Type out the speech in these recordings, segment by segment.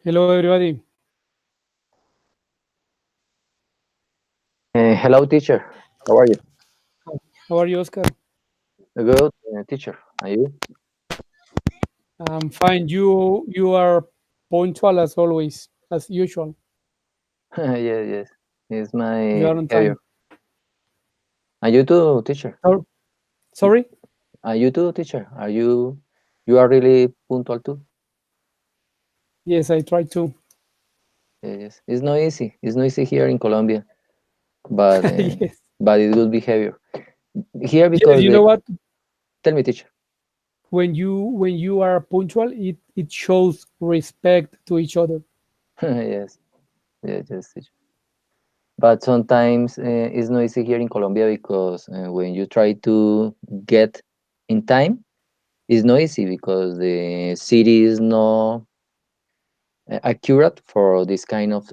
Hello, everybody. Hello, teacher. How are you? How are you, Oscar? Good, teacher. Are you? I'm fine. You are punctual as always, as usual. Yes, yes. It's You my are on behavior. time. Are you too, teacher? Y- Sorry? Are you too, teacher? Are you? You are really punctual too. Yes, I try to. Yes, yes. It's not easy. It's not easy here in Colombia, but Yes. but it's good behavior here Yes, because you know what? tell me, teacher. When you are punctual, it shows respect to each other. Yes, yes, yes, teacher. But sometimes it's not easy here in Colombia because when you try to get in time, it's not easy because the city is not accurate for this kind of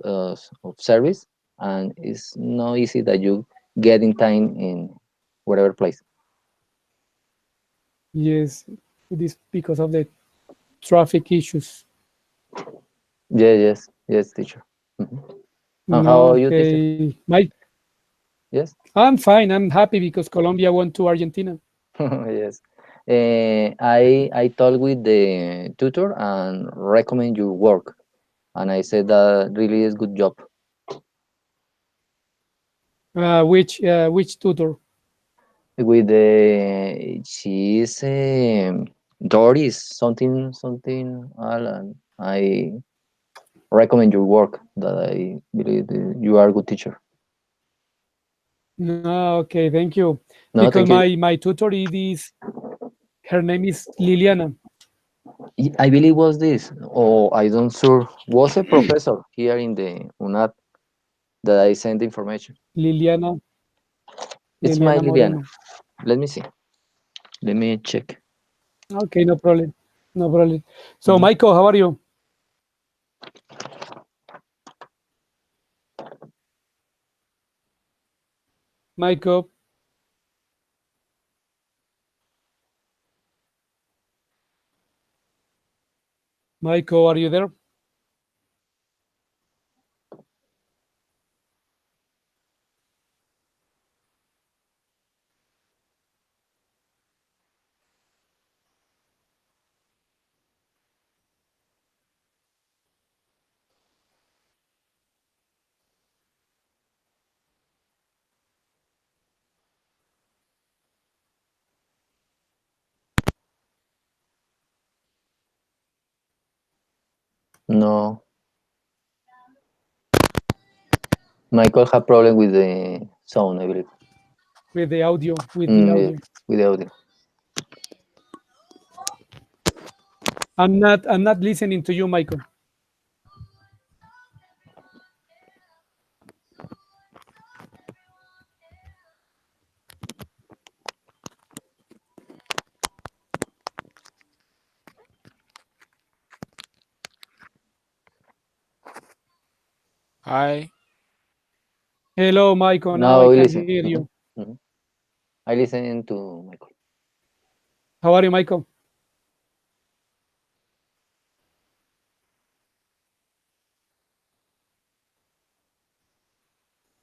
service, and it's not easy that you get in time in whatever place. Yes, it is because of the traffic issues. Yeah, yes, yes, teacher. Mhm. And how No, are you, teacher? okay. Yes. I'm fine. I'm happy because Colombia went to Argentina. Yes. I talked with the tutor and recommend your work, and I said that really is good job Which tutor? with the she's Doris something Alan. I recommend your work that I believe you are a good teacher. No, okay, thank you. No, Because thank you. my tutor it is her name is Liliana. I believe was this, or I don't sure, was a professor here in the UNAD that I sent the information. Liliana It's my Liliana Liliana. Moreno. Let me see. Let me check. Okay, no problem. No problem. So, Mhm. Michael, how are you? Michael, Michael, are you there? No, Michael had problem with the sound, I believe. With the audio, with the Yes, audio. with the audio. I'm not listening to you, Michael. Hi. Hello, Michael. Now Now I we can listen. hear you. Mhm. I listen to Michael. How are you, Michael?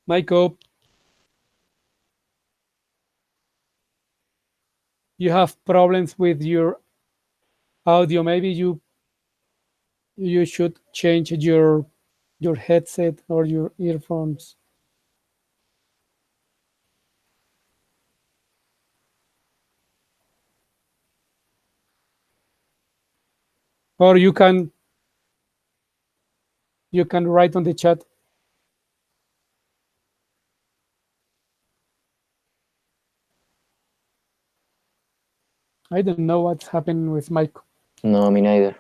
Michael, you have problems with your audio. Maybe you should change your headset or your earphones. Or you can write on the chat. I don't know what's happening with Michael. No, me neither.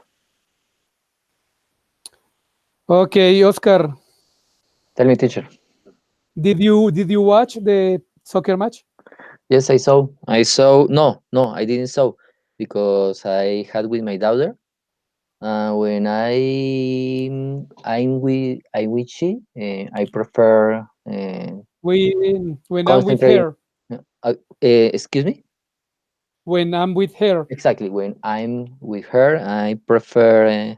Okay, Oscar, Tell me, teacher. did you watch the soccer match? Yes, I saw. I saw. No, no, I didn't saw because I had with my daughter. When I'm with she, I prefer When I'm with concentrate. her, Excuse me. when I'm with her. Exactly. When I'm with her, I prefer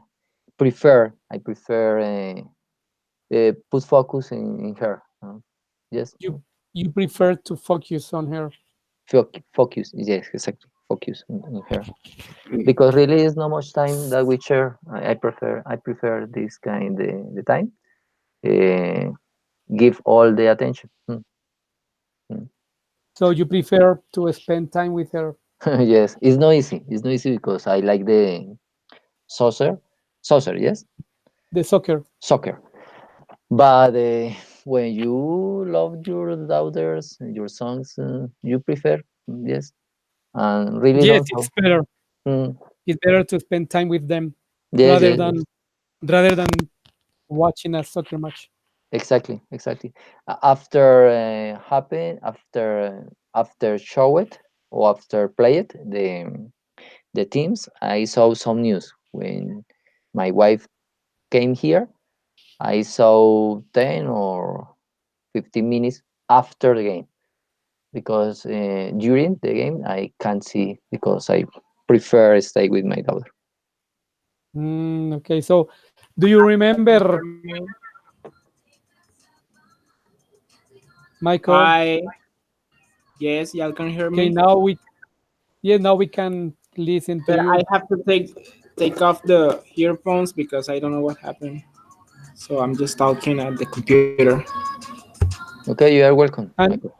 I prefer put focus in her. Yes, You prefer to focus on her. focus. Yes, exactly. Focus in her because really is not much time that we share. I prefer this kind the time. Uh, Give all the attention. Mm. So you prefer to spend time with her. Yes, it's not easy. It's not easy because I like the soccer, soccer. Yes, The soccer. soccer. But when you love your daughters, your sons, you prefer, yes, and really Yes, don't it's know. better. Mm, It's better to spend time with them yes, rather yes, yes, than rather than watching a soccer match. exactly, exactly. After after show it or after play it, the teams, I saw some news when my wife came here. I saw 10 or 15 minutes after the game because during the game I can't see because I prefer stay with my daughter. Okay, so do you remember, Michael? Hi. Yes, y'all can hear Okay, me. now we yeah, now we can listen to But I you. have to take off the earphones because I don't know what happened. So I'm just talking at the computer. Okay, you are welcome, And Michael.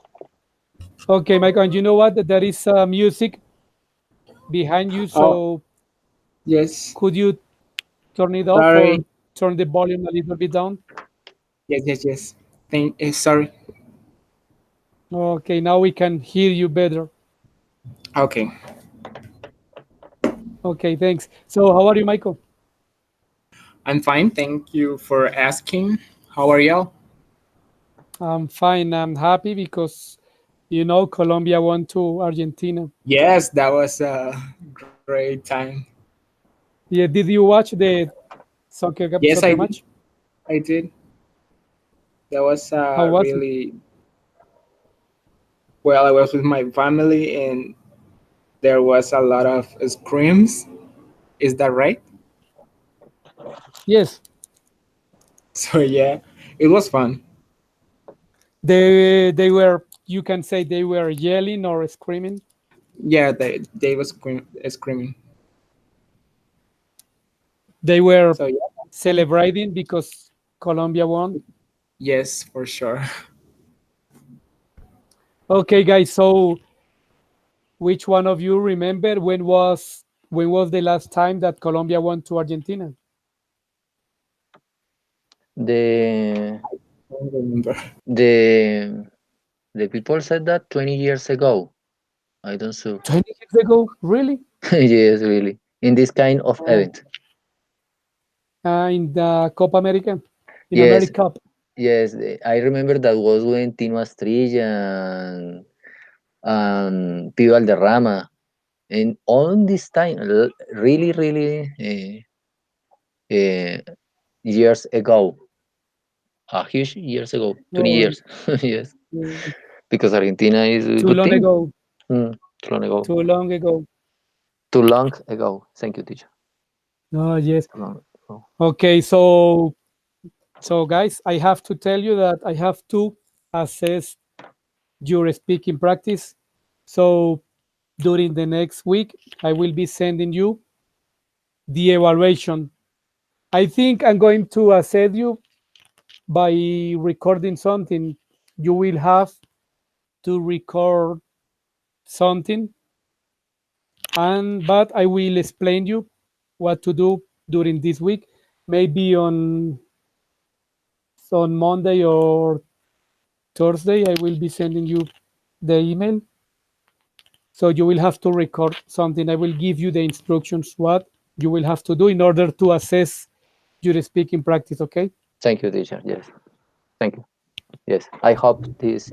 okay, Michael, and you know what? There is music behind you, Oh, so yes. could you turn it off Sorry. or turn the volume a little bit down? Yes. Sorry. Okay, now we can hear you better. Okay. Okay, thanks. So, how are you, Michael? I'm fine. Thank you for asking. How are y'all? I'm fine. I'm happy because Colombia won to Argentina. Yes, that was a great time. Yeah, did you watch the Yes, soccer match? I did. That was How was it? really well. I was with my family and there was a lot of screams. Is that right? Yes, So yeah, it was fun. they were. You can say they were yelling or screaming. Yeah, they was screaming. They were So yeah, fun. celebrating because Colombia won. Yes, for sure. Okay, guys. So, which one of you remember when was the last time that Colombia won to Argentina? The I don't remember. the the people said that 20 years ago. I don't sure. 20 years ago, really? Yes, really. In this kind of Oh, event. In the Copa America, in Yes, America Cup. yes. I remember that was when Tino Astrilla and Pío Valderrama. And on this time, really, really uh, years ago, a huge years ago, 20 Oh, years. Yes, mm, because Argentina is a too good long team. ago. Too long ago. Too long ago. Too long ago. Thank you, teacher. Oh, yes. Too long ago. Okay, so guys, I have to tell you that I have to assess your speaking practice. So during the next week, I will be sending you the evaluation. I think I'm going to assess you by recording something. You will have to record something, and but I will explain you what to do during this week. Maybe on Monday or Thursday, I will be sending you the email. So you will have to record something. I will give you the instructions what you will have to do in order to assess your speaking practice. Okay? Thank you, teacher. Yes. Thank you. Yes. I hope this.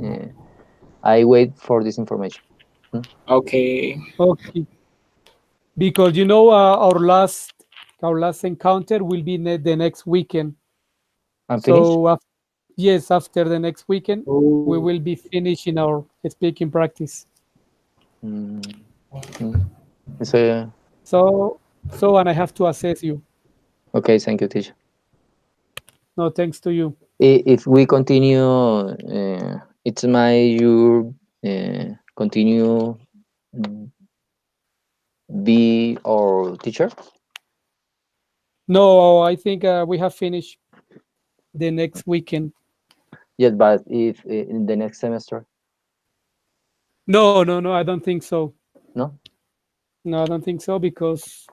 I wait for this information. Hmm? okay. Okay. Because our last encounter will be the next weekend. I'm finished. So yes, after the next weekend, we Oh, will be finishing our speaking practice. Mm, mm. So So and I have to assess you. Okay, thank you, teacher. No, thanks to you. If we continue, it's my you continue be our teacher. No, I think we have finished the next weekend. Yes, but if in the next semester, No, no, no, I don't think so. no. No, I don't think so because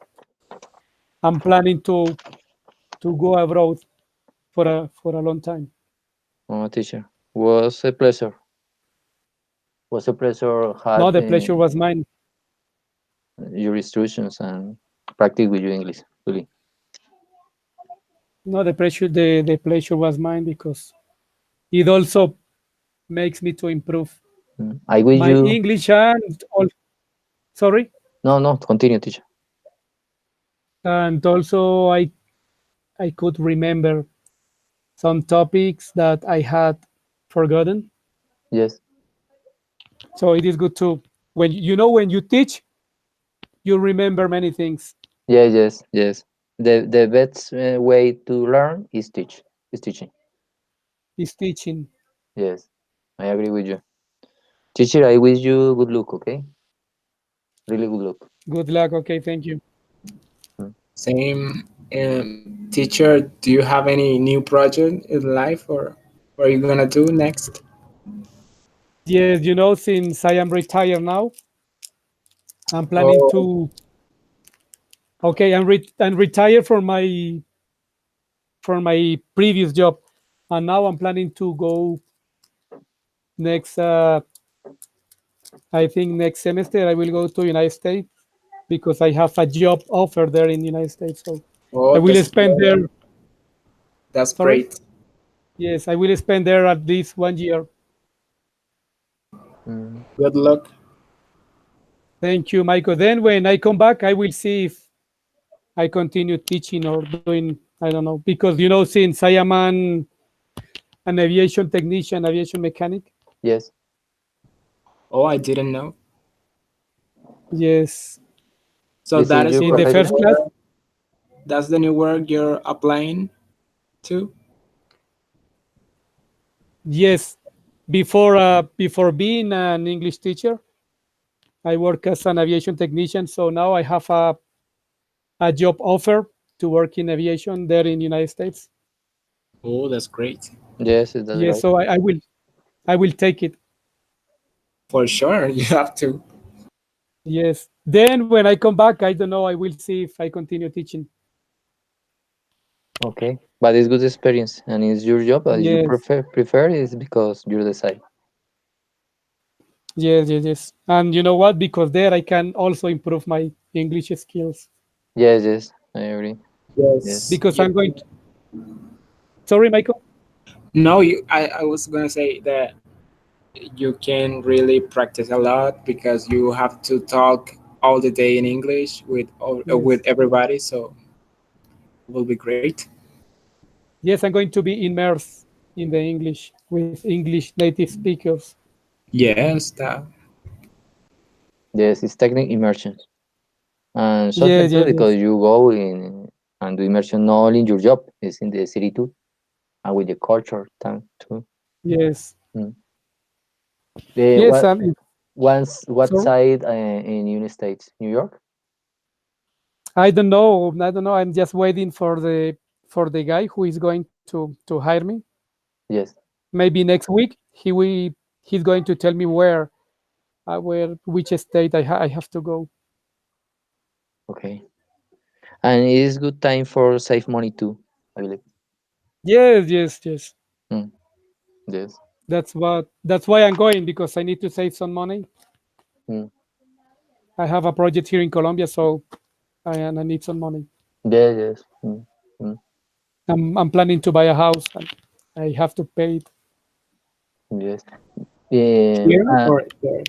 I'm planning to go abroad for a long time. Oh, teacher, was a pleasure. Was a pleasure No, had the pleasure was mine. your instructions and practice with you English. Really. No, the pleasure was mine because it also makes me to improve I wish my you. English and all, sorry, No, no. Continue, teacher. and also I could remember some topics that I had forgotten. Yes. So it is good to when when you teach, you remember many things. Yes, yes, yes. The best way to learn is teach. Is teaching. Is teaching. Yes, I agree with you. Teacher, I wish you good luck. Okay, really good luck. Good luck. Okay, thank you. Mm. Same. Teacher, do you have any new project in life, or what are you gonna do next? Yes, since I am retired now, I'm planning Oh, to. Okay, I'm retired from my previous job, and now I'm planning to go next. I think next semester I will go to United States because I have a job offer there in the United States. So I oh, will spend there. that's Sorry. great. Yes, I will spend there at least 1 year. Mm. Good luck. Thank you, Michael. Then when I come back, I will see if I continue teaching or doing. I don't know because since I am an aviation technician, aviation mechanic. Yes. Oh, I didn't know. Yes, So This that is is your in the the new first profession. class. work. That's the new work you're applying to. Yes, before being an English teacher, I work as an aviation technician. So now I have a job offer to work in aviation there in the United States. Oh, that's great. Yes, that's Yes, right. so I will take it. For sure, you have to. Yes. Then when I come back, I don't know. I will see if I continue teaching. Okay, but it's good experience, and it's your job. As you Yes, prefer is because you decide. yes, yes, yes. And you know what? Because there I can also improve my English skills. Yes, yes, I agree. Yes. Yes. Because I'm going to. Sorry, Michael. No, I was gonna say that you can really practice a lot because you have to talk all the day in English with Yes, everybody. So it will be great. yes. I'm going to be immersed in the English with English native speakers. Yes, that. Yes, it's technical immersion, and something Yes, too yes, because yes, you go in and do immersion not only in your job, it's in the city too, and with the culture time too. yes, Mm. yes. What And what sorry, side in United States, New York? I don't know. I don't know. I'm just waiting for the guy who is going to hire me. Yes. Maybe next week he's going to tell me where which state I have to go. Okay. And it is good time for save money too, I believe. Yes, yes, yes. Mm. Yes. That's why I'm going because I need to save some money. Mm. I have a project here in Colombia, so I need some money. Yes, yes. Mm. Mm. I'm planning to buy a house and I have to pay it. Yes. Here Uh, or there?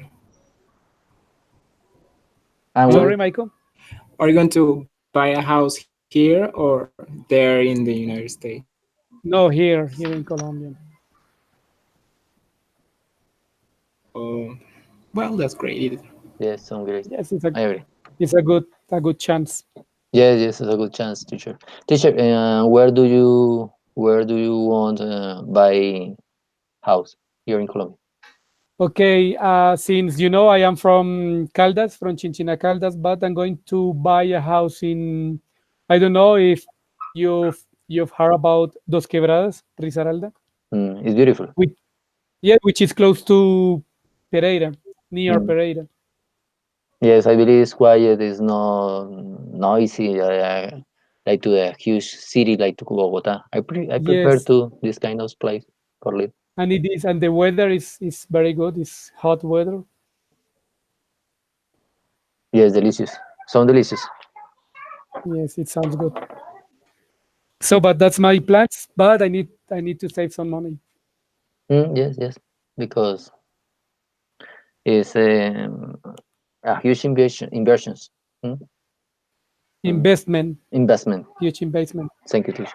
and Hmm? where? Sorry, Michael. Are you going to buy a house here or there in the United States? No, here in Colombia. Oh, well, that's great. Yes, sound great. Yes, it's a I agree. it's a good chance. Yes, yes, it's a good chance, teacher. Teacher, where do you want buy house here in Colombia? Okay, since you know I am from Caldas, from Chinchina Caldas, but I'm going to buy a house in. I don't know if you've heard about Dos Quebradas, Risaralda, It's beautiful. which yeah, which is close to Pereira, near Mm. Pereira. Yes, I believe it's quiet. It's not noisy. Like to a huge city like to Bogota. I prefer Yes, to this kind of place for live. and it is, and the weather is very good. It's hot weather. Yes, delicious. Sound delicious. Yes, it sounds good. So, but that's my plans. But I need to save some money. Yes, yes. Because it's a huge inversions. Mm, mm, Investment, investment. huge investment. Thank you, teacher.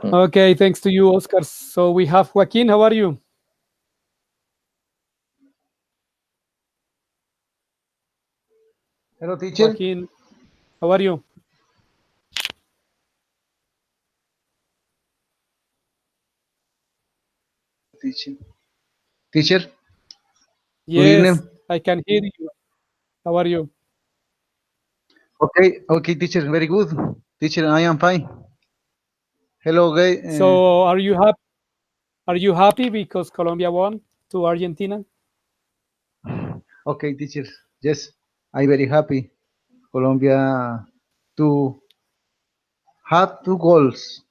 Mm. Okay, thanks to you, Oscar. So we have Joaquin. How are you, Hello, teacher. Joaquin? How are you? Teacher. Teacher. Good Yes, evening. I can hear you. How are you? Okay, okay, teacher. Very good. Teacher, I am fine. Hello, guy. So are you happy? Are you happy because Colombia won to Argentina? Okay, teacher. Yes, I very happy. Colombia to have 2 goals.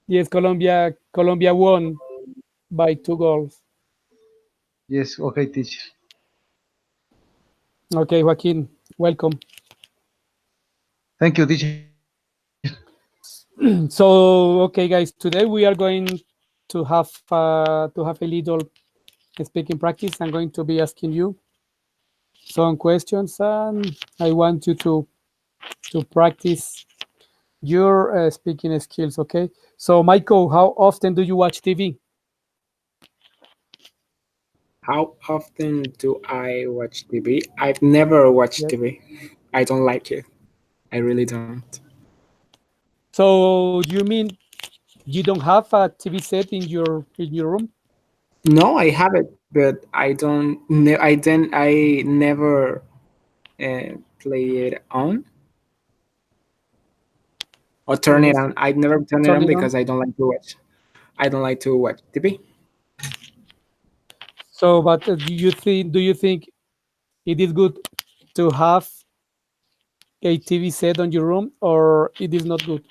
Yes, Colombia won by 2 goals. Yes, okay, teacher. Okay, Joaquin, welcome. Thank you, teacher. So okay, guys, today we are going to have a little speaking practice. I'm going to be asking you some questions, and I want you to practice your speaking skills. Okay. So, Michael, how often do you watch TV? How often do I watch TV? I've never watched Yes. TV. I don't like it. I really don't. So, you mean you don't have a TV set in your room? No, I have it, but I don't. I then I never play it on or turn it Yes. on. I never turn it Turn on it on. because I don't like to watch. I don't like to watch TV. So, but do you think it is good to have a TV set on your room, or it is not good?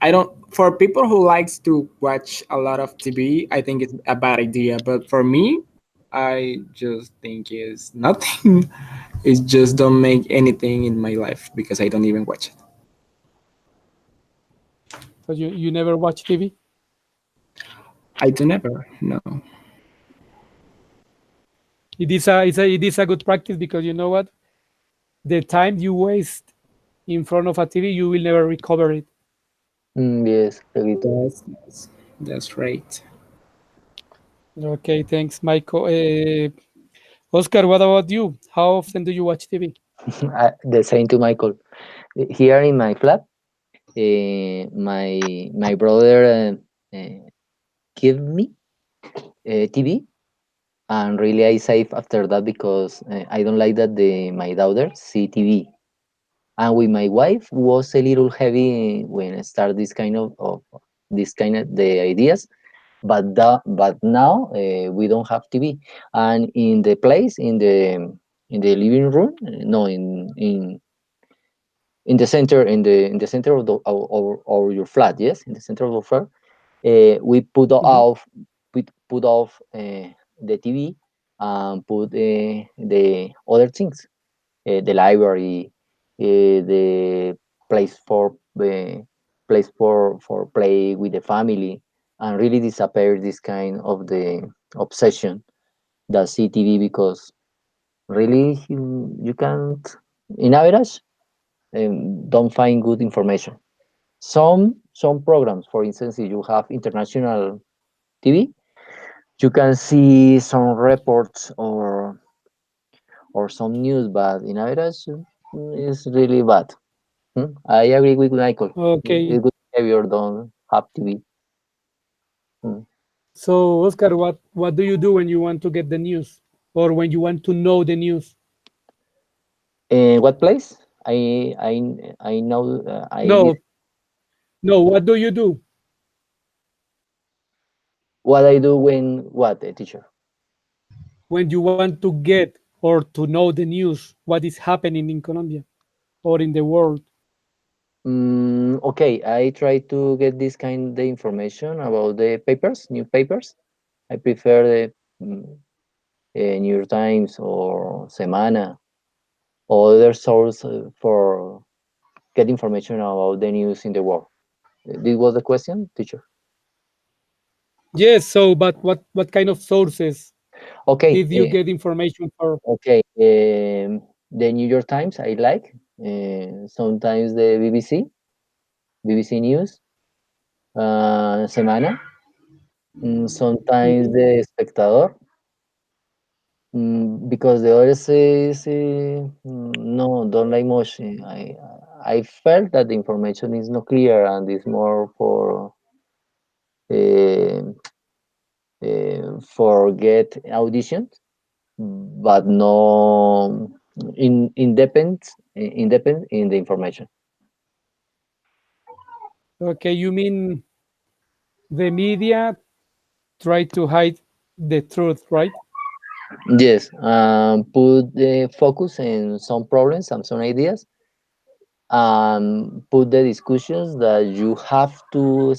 I don't. For people who likes to watch a lot of TV, I think it's a bad idea. But for me, I just think it's nothing. It just don't make anything in my life because I don't even watch it. So you never watch TV? I do never. No. It is a good practice because you know what? The time you waste in front of a TV, you will never recover it. Yes, really. That's right. Okay, thanks, Michael. Oscar, what about you? How often do you watch TV? The same to Michael. Here in my flat, my brother give me TV, and really I save after that because I don't like that my daughter see TV. And with my wife was a little heavy when I start of this kind of the ideas. But now we don't have TV, and in the place in the living room, no, in the center in the center of the of your flat, yes, in the center of the flat, we Mhm. put off the TV and put the other things, the library, the place for for play with the family, and really disappear this kind of the obsession that CTV, because really you can't in average don't find good information. Some programs, for instance, if you have international TV, you can see some reports or some news, but in average, it's really bad. I agree with Michael. Okay. It's good behavior. Don't have TV. So, Oscar, what do you do when you want to get the news or when you want to know the news? What place? I know. No, no. What do you do What I do when what teacher? when you want to get or to know the news? What is happening in Colombia or in the world? Okay, I try to get this kind of information about the papers, new papers. I prefer the New York Times or Semana or other source for get information about the news in the world. This was the question, teacher. Yes. So, but what kind of sources Okay, did you get information for? okay. The New York Times I like. Sometimes the BBC News, Semana. Sometimes Mhm. the Espectador. Because the others is no, don't like much. I felt that the information is not clear and is more uh, for get auditions, but no independent in the information. Okay, you mean the media try to hide the truth, right? Yes, put the focus in some problems and some ideas, put the discussions that you have to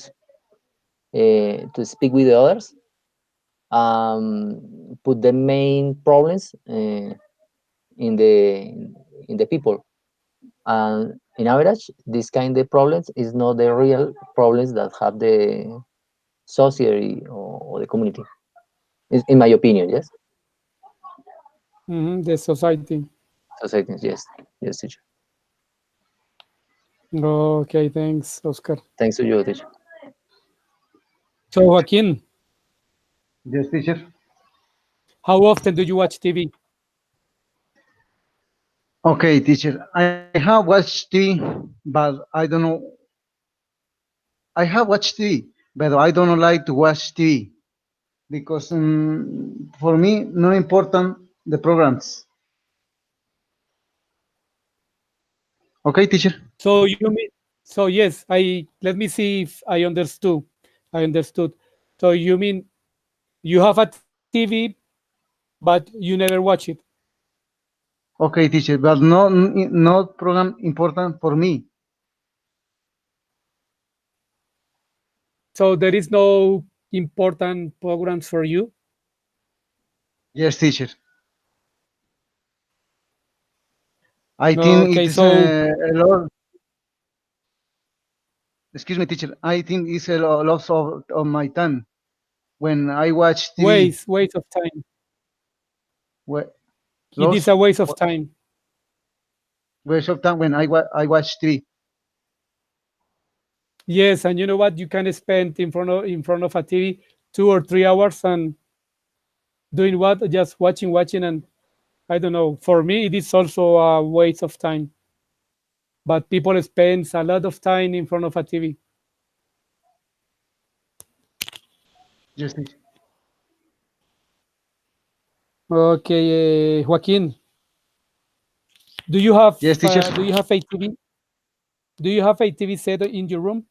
speak with the others, put the main problems in the people. And in average, this kind of problems is not the real problems that have the society or the community. In my opinion, yes. The society. Society, yes, yes, teacher. Okay, thanks, Oscar. Thanks to you, teacher. So, Joaquin, Yes, teacher. how often do you watch TV? Okay, teacher. I have watched TV, but I don't know. I have watched TV, but I don't like to watch TV because for me, not important the programs. Okay, teacher. So you mean, so yes, I let me see if I understood. I understood. So you mean you have a TV, but you never watch it. Okay, teacher, but not program important for me. So there is no important programs for you. Yes, teacher. I think Okay, it is so a lot. Excuse me, teacher. I think it's a loss of my time when I watch TV. waste of time. Wa- It is Loss a waste of time. waste of time when I watch TV. Yes, and you know what? You can spend in front of a TV 2 or 3 hours and doing what? Just watching, and I don't know. For me, it is also a waste of time. But people spend a lot of time in front of a TV. Yes, teacher. Okay, Joaquin, Yes, teacher. do you have a TV? Do you have a TV set in your room?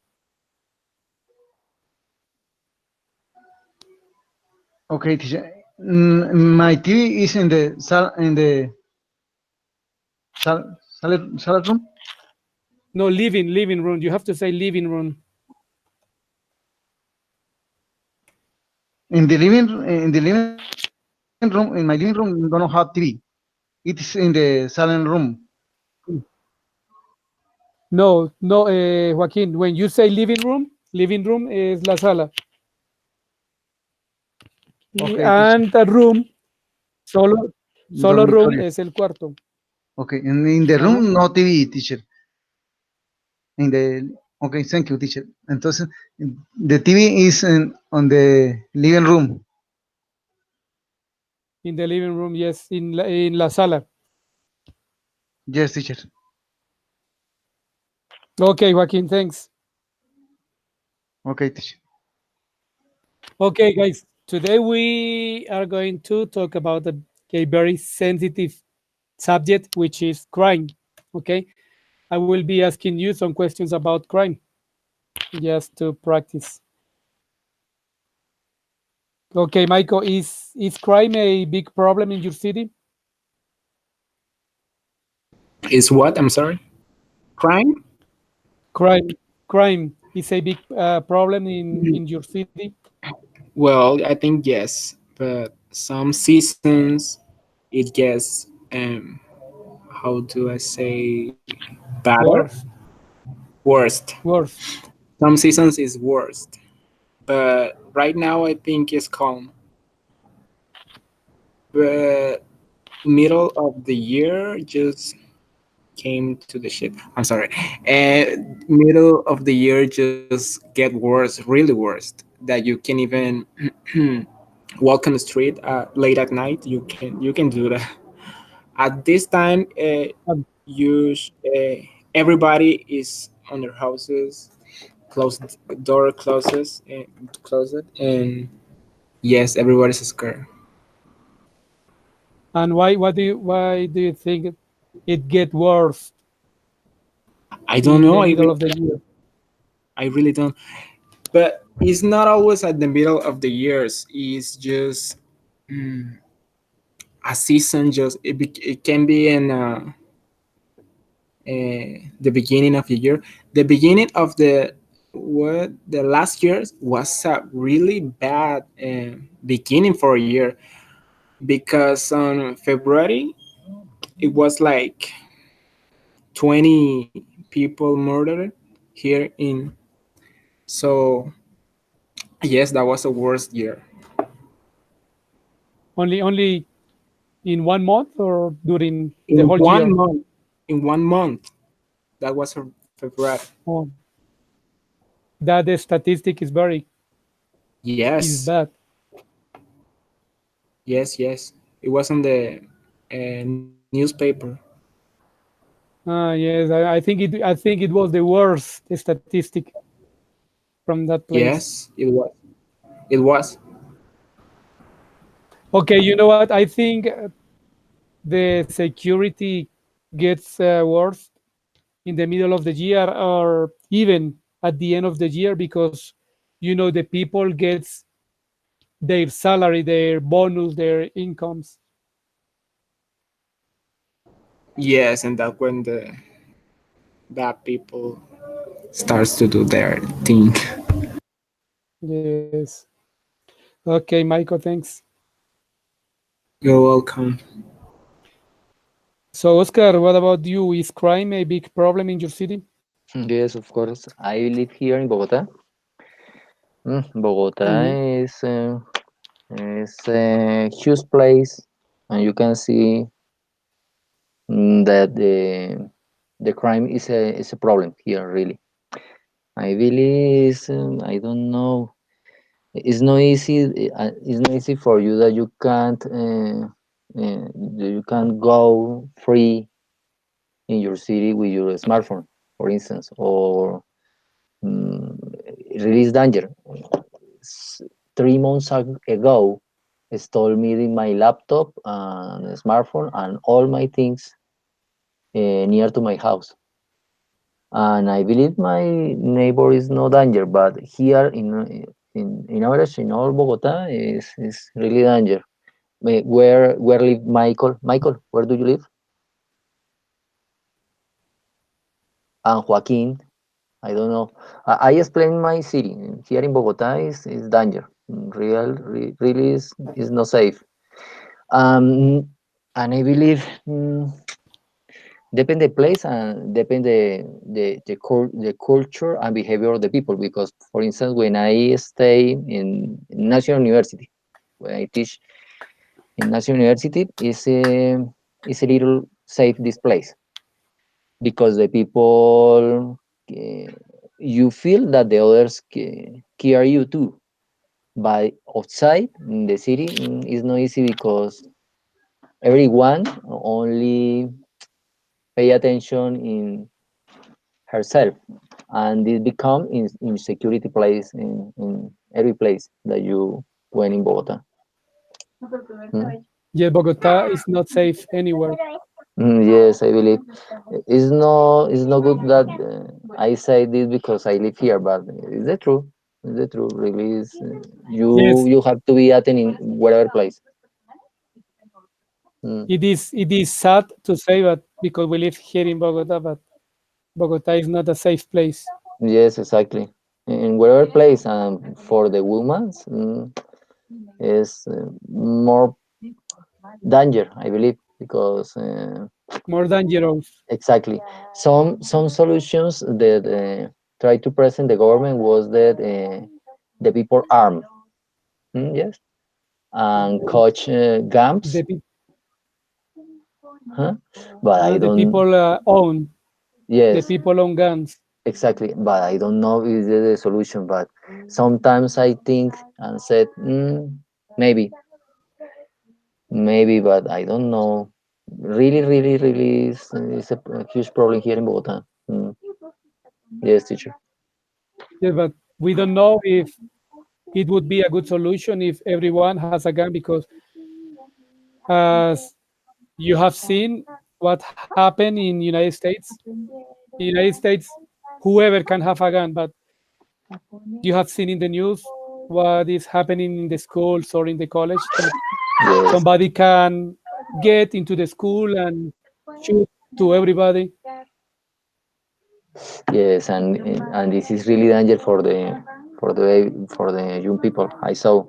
Okay, teacher. My TV is in the salad room. No, living room. You have to say living room. In the living room, in my living room, don't have TV. It is in the silent room. No, Joaquin. When you say living room is la sala, Okay, teacher. and the room solo room Dormitorio. es el cuarto. Okay, and in the Ajá. room, no TV, teacher. In the okay, thank you, teacher. Entonces, the TV is on the living room. In the living room, yes, in la sala. Yes, teacher. Okay, Joaquin, thanks. Okay, teacher. Okay, guys, today we are going to talk about a very sensitive subject, which is crime. Okay, I will be asking you some questions about crime just to practice. Okay, Michael, is crime a big problem in your city? Is what? I'm sorry. Crime? Crime is a big problem Mm, in your city. well, I think yes, but some seasons it gets how do I say better? Worse, Worst. worse. Some seasons is worst, but right now I think it's calm. But middle of the year just came to the ship. I'm sorry. And middle of the year just get worse, really worse. That you can even walk on the street late at night. You can do that. At this time, Um, everybody is on their houses, closed door closes and close it, and yes, everybody's scared. and why do you think it get worse I don't in know. the middle of the year? I really don't. But it's not always at the middle of the years. It's just mm, a season. Just it can be in the beginning of the year. The beginning of the last year was a really bad beginning for a year because on February it was like 20 people murdered here in. So yes, that was the worst year. Only in 1 month or during the In whole one year? month, in 1 month, that was February. Oh, that the statistic is Yes, bad. yes. It was on the newspaper. Yes, I think it was the worst statistic from that place. Yes, it was. It was. Okay, you know what? I think the security gets worse in the middle of the year or even at the end of the year because the people gets their salary, their bonus, their incomes. Yes, and that when the bad people starts to do their thing. Yes. Okay, Michael, thanks. You're welcome. So, Oscar, what about you? Is crime a big problem in your city? Yes, of course. I live here in Bogota. Bogota Hmm. is a huge place, and you can see that the crime is a problem here. Really, I believe I don't know. It's not easy. It's not easy for you that you can't go free in your city with your smartphone, for instance, or mm, it really is danger. S- 3 months ago, stole me my laptop and smartphone and all my things near to my house. And I believe my neighbor is no danger, but here in average in all Bogota is really danger. Where live Michael? Michael, where do you live? And Joaquin, I don't know. I explain my city. Here in Bogota is danger. Really is not safe. Um, and I believe depend the place and depend the culture and behavior of the people. Because, for instance, when I stay in National University, when I teach in National University, is a little safe this place because the people you feel that the others care you too. But outside in the city is not easy because everyone only pay attention in herself, and this become in security place in every place that you went in Bogota. Mm. Yeah, Bogota is not safe anywhere. Yes, I believe it's not good that I say this because I live here, but it's the truth. It's the truth. Really, is Yes, you have to be attending whatever place. Mm. it is sad to say, but because we live here in Bogota, but Bogota is not a safe place. Yes, exactly. In whatever place, for the women, is more danger, I believe, because More dangerous. exactly some solutions that try to present the government was that the people armed, yes, and coach The, camps, pe- huh? But I the don't. people the Yes, people own guns. exactly. But I don't know if it's the solution. But sometimes I think and said, maybe, maybe, but I don't know. Really, really, really is a huge problem here in Bogota. Mm. Yes, teacher. Yeah, but we don't know if it would be a good solution if everyone has a gun because as you have seen what happened in United States. In United States, whoever can have a gun, but you have seen in the news what is happening in the schools or in the college that Yes, somebody can get into the school and shoot to everybody. yes, and this is really danger for the young people. I saw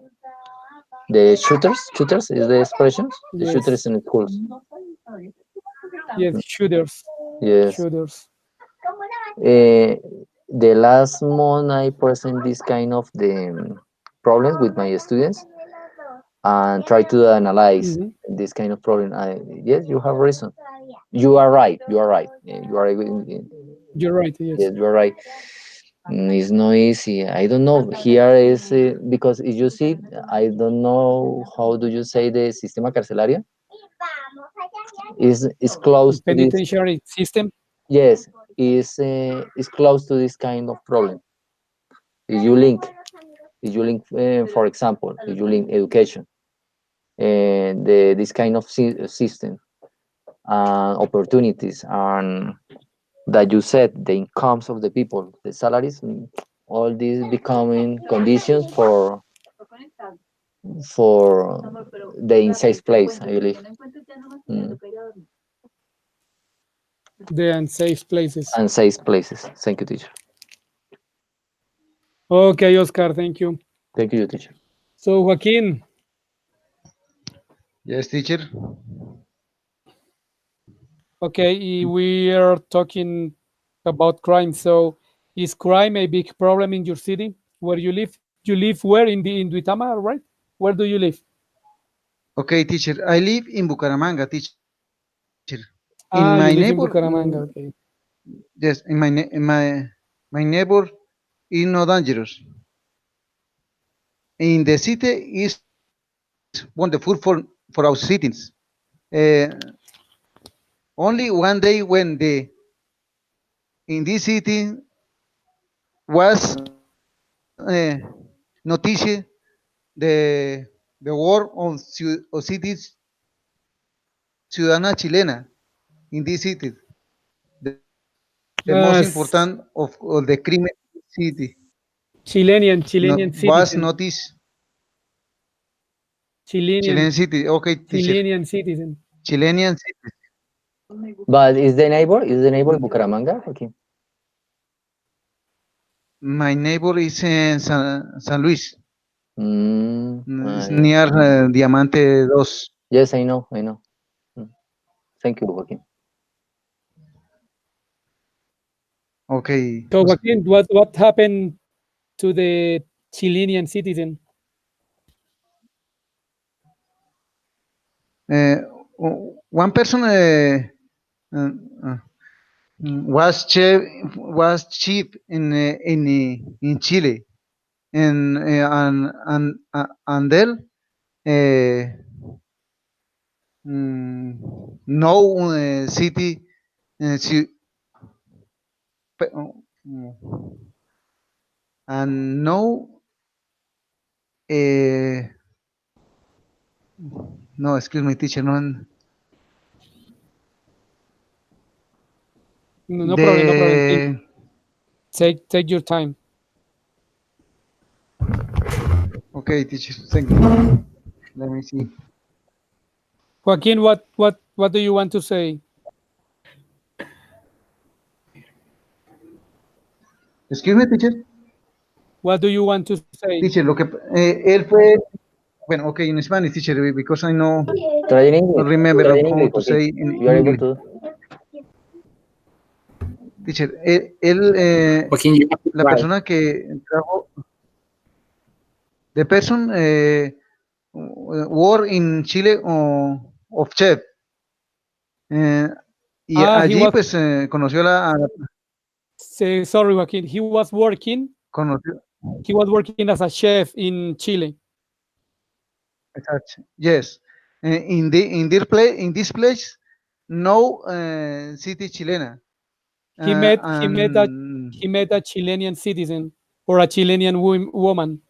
the shooters is the expressions. The shooters Yes, in schools. yes, shooters, Yes. shooters. Uh, the last month I present this kind of the problems with my students and try to analyze Mhm. this kind of problem. Yes, you have reason. You are right. You are right. You are You're right. Yes, yes, you are right. It's not easy. I don't know. Here is because if you see, I don't know how do you say the sistema carcelaria is close to this. penitentiary system. Yes, is close to this kind of problem. If you link, for example, if you link education and this kind of system opportunities and that you said the incomes of the people, the salaries, all these becoming conditions for the inside place, I believe. Mm. The unsafe places. Unsafe places. Thank you, teacher. Okay, Oscar, thank you. Thank you, teacher. So, Joaquin, Yes, teacher. okay, we are talking about crime. So, is crime a big problem in your city where you live? You live where in Duitama, right? Where do you live? Okay, teacher. I live in Bucaramanga, teacher. In my neighbor, Ah, you live in Bucaramanga. Okay. yes, in my neighbor is not dangerous. In the city is wonderful for our citizens. Uh, Only one day when the in this city was noticed the the war on cities ciudadana chilena in this city, the most important As of the crime city, Chilean was citizen. noticed Chilean Chilean city. Okay, teacher. Chilean citizen. Chilean city. But is the neighbor? Is the neighbor Bucaramanga? Okay. My neighbor is in San Luis. It's Yeah. near Diamante Dos. Yes, I know. I know. Mm. Thank you, Joaquin. Okay. So, Joaquin, what happened to the Chilean citizen? Uh, One person uh, uh, was chief in Chile, and then no city si, pe- and no, uh, no, excuse me, teacher, no, No problem, no problem. the, Take your time. okay, teacher, thank you. Let me see. Joaquin, what do you want to say? Excuse me, teacher. What do you want to say? Teacher, lo que, él fue, bueno, okay, in Spanish, teacher, because I know, Try in don't English. remember Try in how English, to Joaquin. say in You are able English. to. Teacher, Joaquin, you have to la try. persona que trajo, the person work in Chile of chef. Eh, y He allí was pues conoció sorry, Joaquin. conoció, He was working as a chef in Chile. yes, in this place, no city chilena. He met And he met a Chilean citizen or a Chilean woman.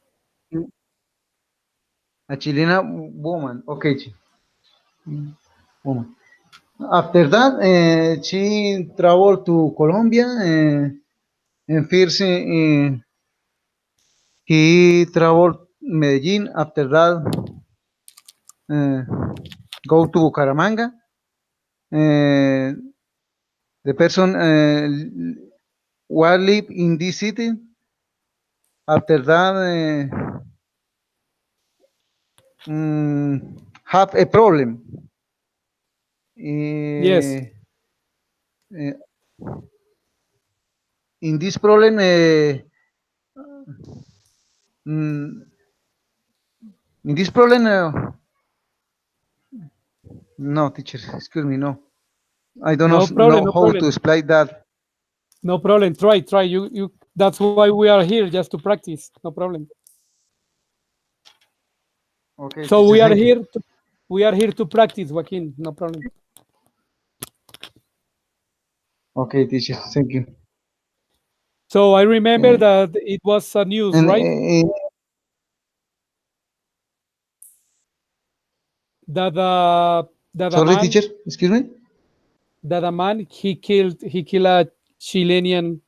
a chilena woman, okay, woman. After that, she traveled to Colombia, and first he traveled Medellin. After that, go to Bucaramanga. The person will live in this city. After that, have a problem. Yes. Uh, in this problem, mm, in this problem, no, teacher, excuse me, no. I don't No problem, know no how to problem. explain that. No problem. Try. You that's why we are here, just to practice. No problem. Okay, So teacher, thank you. we are here to practice, Joaquin. No problem. Okay, teacher, thank you. So I remember Uh, that it was a news, and right? That that a sorry, man teacher, excuse me. he killed a Chilean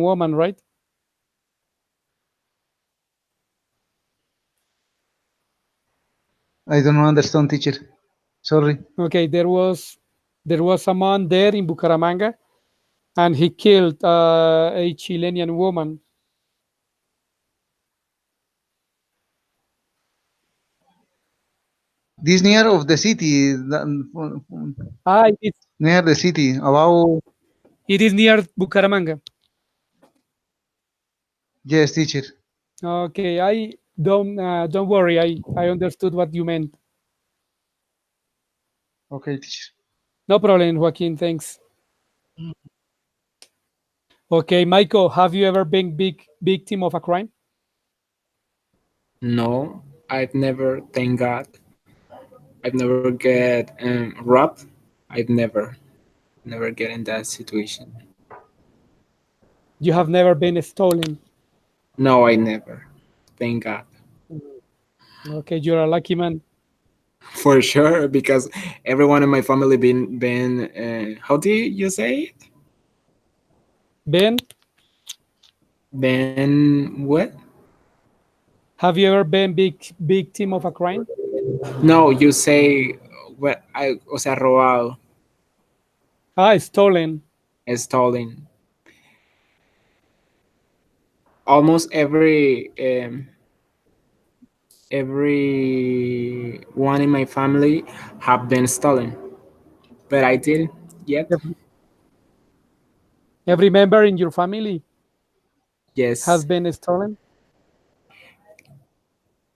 woman, right? I don't understand, teacher. Sorry. Okay, there was a man there in Bucaramanga, and he killed a Chilean woman. This near of the city, Ah, near the city, about, it is near Bucaramanga. yes, teacher. Okay, I don't worry. I understood what you meant. Okay, teacher. No problem, Joaquin. Thanks. Okay, Michael, have you ever been big victim of a crime? No, I've never, thank God, I've never get robbed. I've never get in that situation. You have never been stolen. No, I never. Thank God. Okay, you're a lucky man. For sure, because everyone in my family been how do you say it? Ben, Been what? have you ever been big victim of a crime? No, you say what I o sea robado, Ah, stolen. stolen. Almost every one in my family have been stolen, but I didn't yet. Every, every member in your family has Yes, been stolen.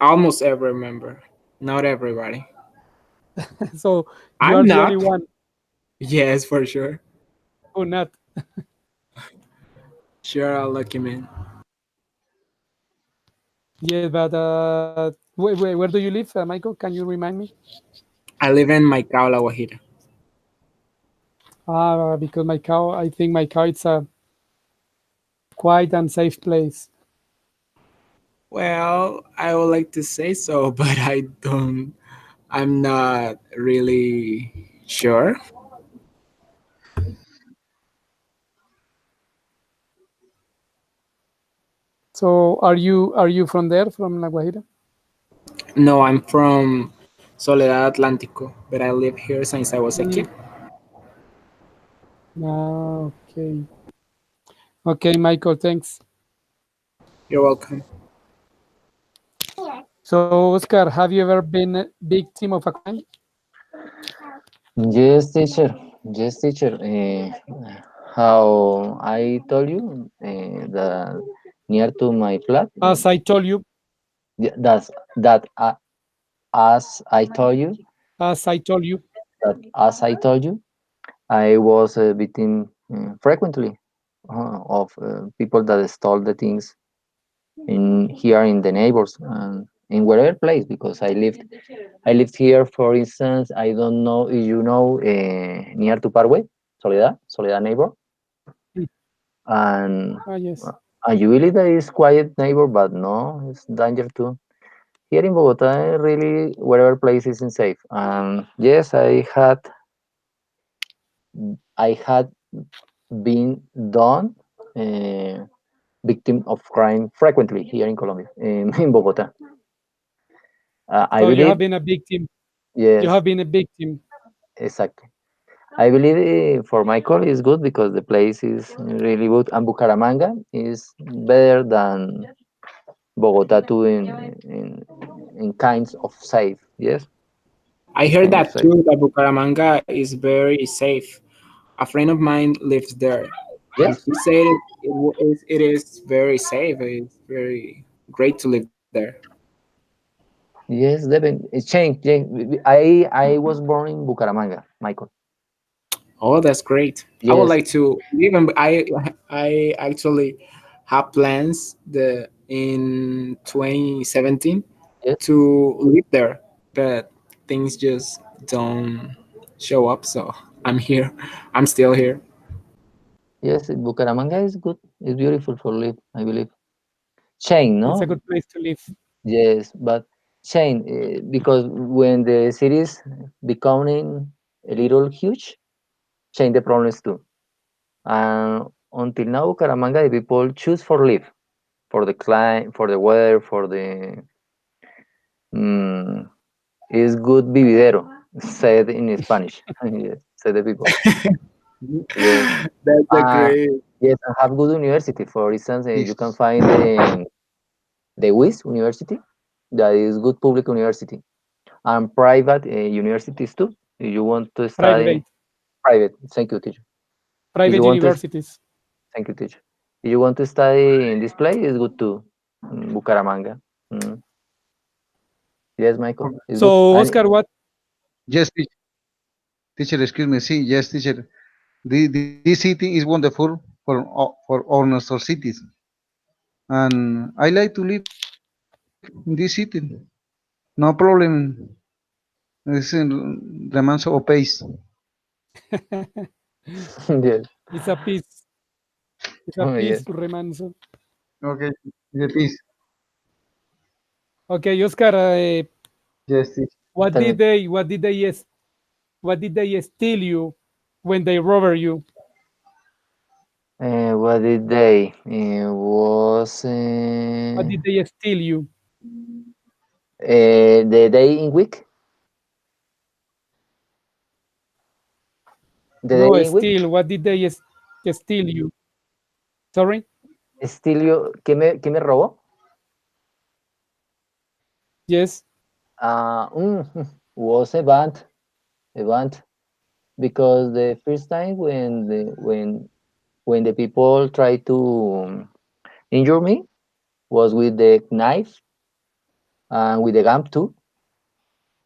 almost every member, not everybody. So you are I'm the only not. one Yes, for sure. who not. Sure, a lucky man. Yeah, but where do you live, Michael? Can you remind me? I live in Maicao, La Guajira. Because my car, I think my car it's a quiet and safe place. Well, I would like to say so, but I don't. I'm not really sure. So are you from there, from La Guajira? No, I'm from Soledad Atlántico, but I live here since I was a Mm, kid. okay. Okay, Michael, thanks. You're welcome. So, Oscar, have you ever been a victim of a crime? Yes, teacher. Yes, teacher. How I told you, the near to my flat. As I told you, That's that. As I told you, as I told you. I was a victim frequently of people that stole the things in here in the neighbors and in whatever place because I lived here, for instance. I don't know if you know, near to Parkway, Soledad neighbor, Mm, and yes. usually there is quiet neighbor, but no, it's danger too. Here in Bogota, really, whatever place isn't safe. Yes, I had been done victim of crime frequently here in Colombia, in Bogota. I So you have believe, been a victim. You yes, have been a victim. exactly. I believe for Michael is good because the place is really good, and Bucaramanga is better than Bogota too in kinds of safe. Yes, I heard kind of that safe. too. That Bucaramanga is very safe. A friend of mine lives there, and Yes, he said it is very safe. It's very great to live there. yes, Devin. It's changed. I was born in Bucaramanga, Michael. Oh, that's great. I would Yes, like to even I actually have plans the in 2017 yes, to live there, but things just don't show up. So I'm here. I'm still here. yes. Bucaramanga is good. It's beautiful for live, I believe. Change, It's a no? good place to live. Yes, but change because when the cities becoming a little huge, change the problems too. And until now, Bucaramanga, the people choose for live, for the climate, for the weather, for the mm, is good vividero, said in Spanish. Yes, said the people. Yes, That's a uh, great. yes, and have good university. For instance, you can Yes. find the WIS University, that is good public university, and private universities too. If you want to study Private, private, thank you, teacher. If private you want to, universities. thank you, teacher. If you want to study in this place, it's good too. Bucaramanga. Mm. Yes, Michael, it's good. So, And Oscar, what? Yes, teacher, excuse me. See, yes, teacher. This city is wonderful for all our cities, and I like to live in this city. No problem. It's in Remanso or Pace. yes, It's a peace. It's a yes. peaceful remanso. Okay, the peace. Okay, Oscar, Yes, teacher. what Tell me, did they what did they steal you when they robbed you? what did they was What did they steal you? the day in week, the No, day in week. steal. What did they steal you? Sorry. Estilio, ¿qué me robó? Yes. Was a band because the first time when the people tried to injure me was with the knife and with the gun too.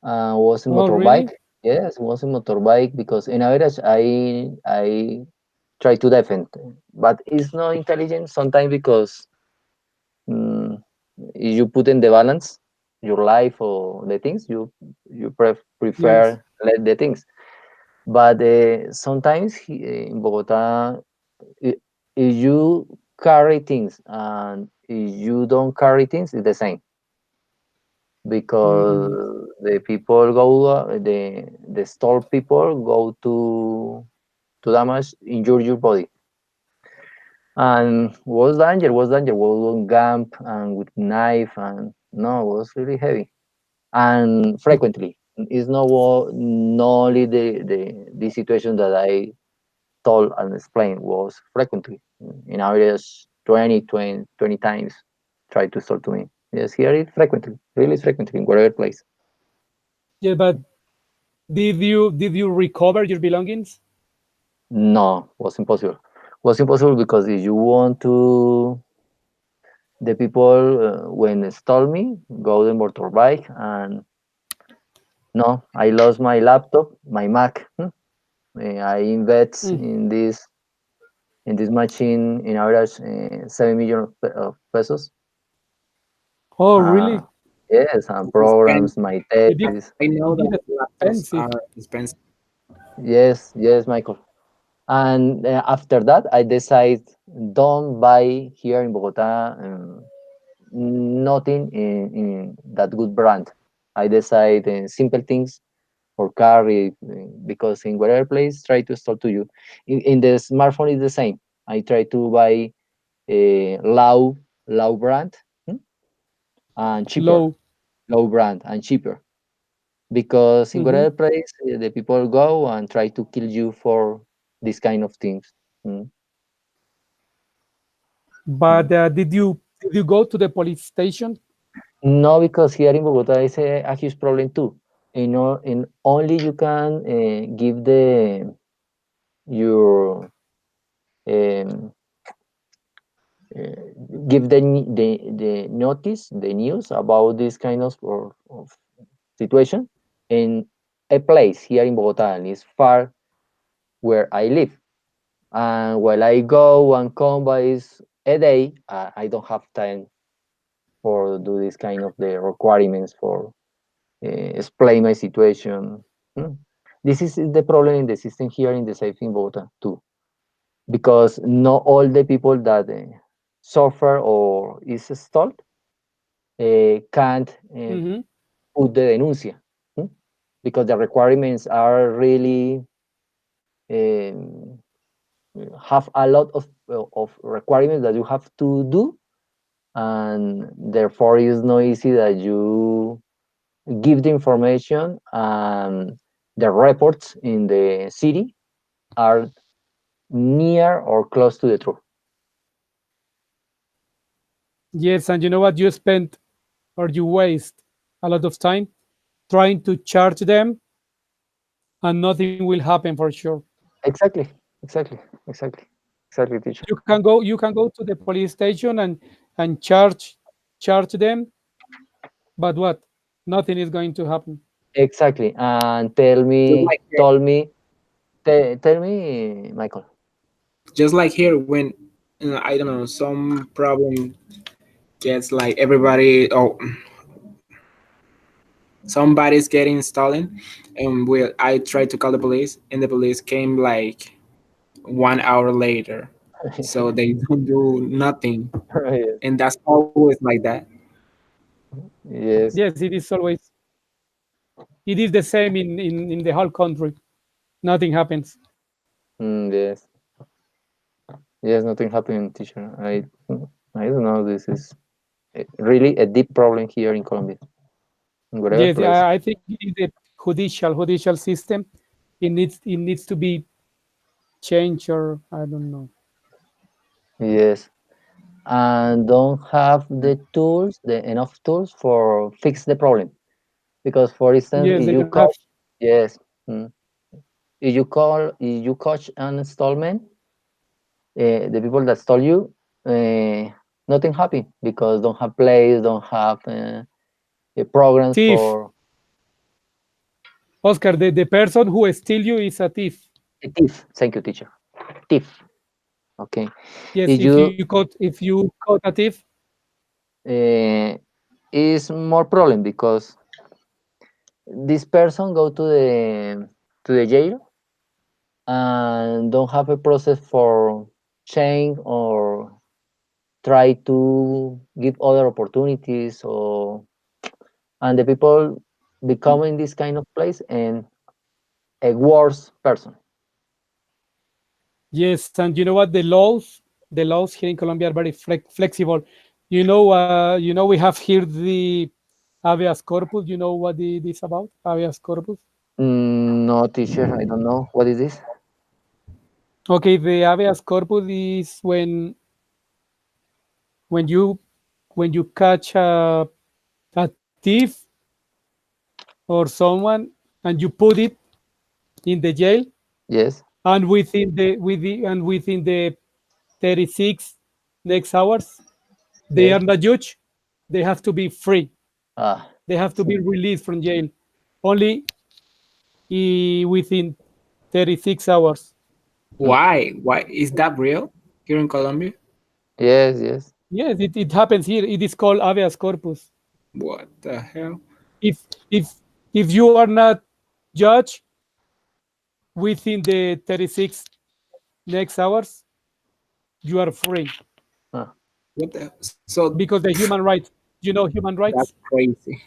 Was a Oh, motorbike. really? Yes, was a motorbike because in average I try to defend, but it's not intelligent sometimes because mm, if you put in the balance your life or the things you Yes. prefer let the things. But sometimes in Bogota, i- if you carry things and if you don't carry things, it's the same, because Mhm. the people go, the store people go to damage, injure your body. And was on gump and with knife, and no, it was really heavy and frequently. It's not only the situation that I told and explained, was frequently in average 20 times try to start to me. Yes, here it frequently, really frequently in whatever place. Yeah, but did you recover your belongings? No, was impossible. Was impossible because if you want to, the people when stole me go the motorbike, and no, I lost my laptop, my Mac. I invest Mm. in this machine in average 7 million of pesos. Oh, Uh, really? yes, and It's expensive. programs, my It is thesis. I know it that is laptops expensive. are expensive. Yes, yes, Michael. And after that, I decide don't buy here in Bogota nothing in that good brand. I decide simple things for carry, because in whatever place try to store to you. In the smartphone is the same. I try to buy a low brand, and cheaper, Low. low brand and cheaper, because in Mhm. whatever place the people go and try to kill you for this kind of things. Mm. But did you go to the police station? No, because here in Bogota is a huge problem too. In only you can give the your um, uh, give the notice, the news about this kind of situation in a place here in Bogota, and it's far where I live. And while I go and come by is a day, I don't have time for do this kind of the requirements for explain my situation. Hmm. This is the problem in the system here in the safe in Bogota too, because not all the people that suffer or is stalled can't Mhm. put the denuncia, hmm, because the requirements are really um, have a lot of requirements that you have to do, and therefore it's not easy that you give the information, and the reports in the city are near or close to the truth. Yes, and you know what? You spend or you waste a lot of time trying to charge them, and nothing will happen for sure. Exactly, exactly, exactly, exactly, teacher. You can go to the police station and charge them, but what? Nothing is going to happen. Exactly, and Just like here, tell me, Michael. just like here when I don't know, some problem gets like everybody, oh, somebody's getting stolen, and I tried to call the police, and the police came like 1 hour later, so they don't do nothing, Yes, and that's always like that. yes, Yes, it is the same in the whole country. Nothing happens. yes, yes. Nothing happened, teacher. I don't know. This is really a deep problem here in Colombia, in whatever Yes, place. I think it is the judicial system. It needs to be changed, or I don't know. Yes, and don't have the tools, the enough tools for fix the problem. Because, for instance, Yes, if they you don't have. call, yes, if you catch an installment, the people that stole you, uh, nothing happy because don't have place, don't have programs Thief. for Oscar, the person who steal you is a thief. a thief. Thank you, teacher. Thief. Okay. Yes, If if you you caught a thief. uh, is more problem because this person go to the jail, and don't have a process for change or try to give other opportunities, or and the people become in this kind of place and a worse person. Yes, and you know what? The laws here in Colombia are very flexible. You know, we have here the habeas corpus. You know what this about? Habeas corpus. No, teacher, I don't know what is this. Okay, the habeas corpus is when you when you catch a thief or someone and you put it in the jail, Yes, and within the 36 next hours they yes. are not judged, they have to be free, Ah, they have to be released from jail only within 36 hours. mm, Why? Why is that real here in Colombia? yes, yes. Yes, it happens here. It is called habeas corpus. What the hell? if if if you are not judged within the 36 next hours, you are free Ah, What the? So because the human rights, human that's rights. crazy.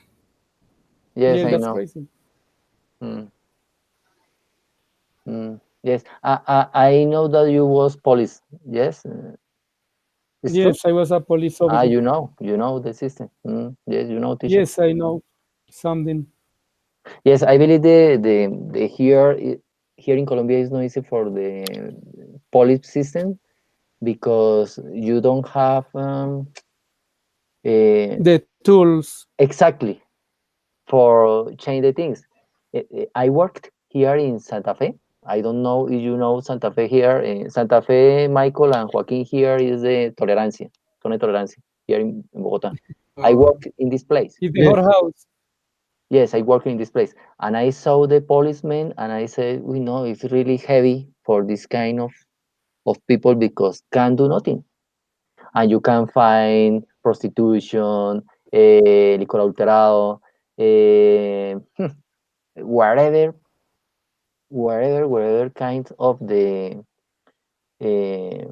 yes, Yes, I that's know. crazy. Mm, yes, I know that you was police. Yes, it's true. Yes, I was a police officer. You know the system. Yes, you know, teacher. Yes, I know something. Yes, I believe the here in Colombia is not easy for the police system because you don't have uh, The tools. exactly for change the things. I worked here in Santa Fe. I don't know if you know Santa Fe here. Santa Fe, Michael and Joaquin here is the Tolerancia, Zona de Tolerancia here in Bogota. I Oh, worked in this place. Is the Yes. whorehouse. Yes, I work in this place, and I saw the policeman, and I said, "We know it's really heavy for this kind of people because can do nothing, and you can find prostitution, licor adulterado, wherever, wherever kind of the uh,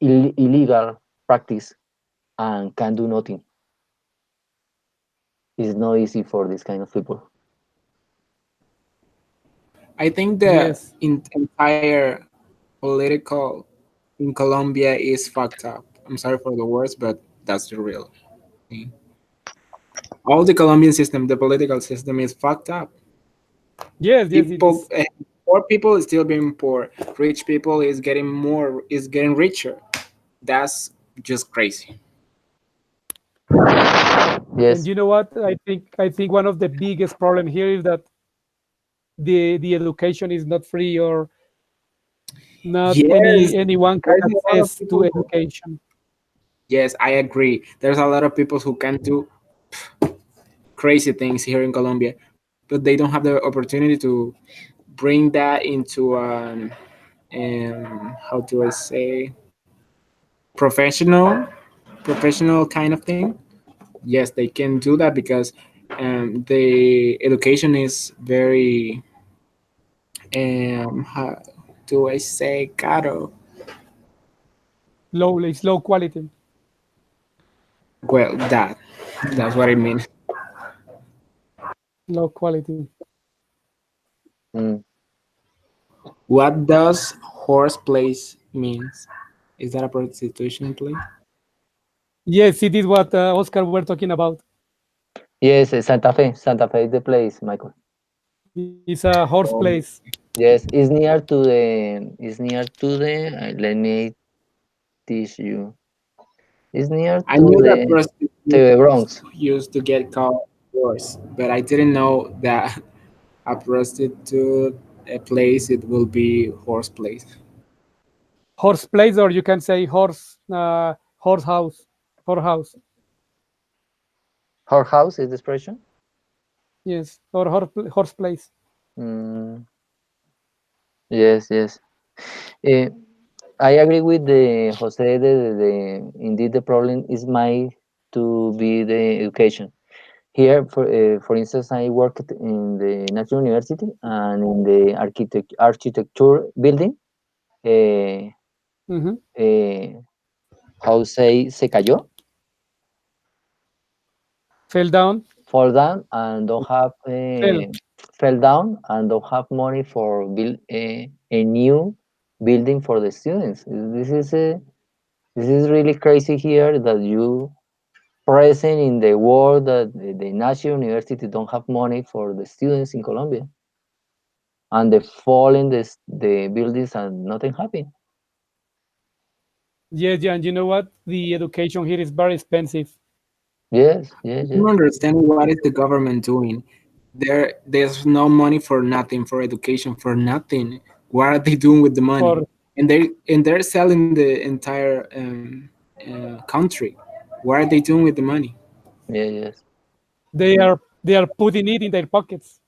illegal practice, and can do nothing. It's not easy for this kind of people." I think the Yes. entire political in Colombia is fucked up. I'm sorry for the words, but that's the real thing. All the Colombian system, the political system, is fucked up. Yes, yes, it People, is. poor people is still being poor. Rich people is getting richer. That's just crazy. And Yes, you know what? I think one of the biggest problem here is that the education is not free, or not Yes, anyone can there's a lot of access to people. education. Yes, I agree. There's a lot of people who can do crazy things here in Colombia, but they don't have the opportunity to bring that into how do I say, professional professional kind of thing. Yes, they can do that because the education is very how do I say, caro. Low quality. Well, that's what I mean. Low quality. mm, What does horse place means? Is that a prostitution place? Yes, it is what Oscar were talking about. yes, Santa Fe is the place, Michael. It's a horse Um, place. Yes, it's near to the, let me teach you. It's near I to knew that to the prostitutes Bronx. used to get called horse, but I didn't know that a prostitute a place it will be horse place. Horse place, or you can say horse house. Horse house. Her house is the expression. Yes, or horse place. Mm, yes, yes. Eh, I agree with the Jose. The indeed the problem is my to be the education. here, for instance, I worked in the National University and in the architecture building. Uh, Mhm. how say se cayó, Fell down. fall down, and don't have Fell. fell down and don't have money for build a new building for the students. This is really crazy here that you present in the world that the national university don't have money for the students in Colombia, and they fall in the buildings and nothing happen. Yes, yeah, and you know what? The education here is very expensive. Yes, I yes, don't yes. understand what is the government doing. There's no money for nothing, for education, for nothing. What are they doing with the money? For And they're selling the entire country. What are they doing with the money? Yeah, yes. they are putting it in their pockets.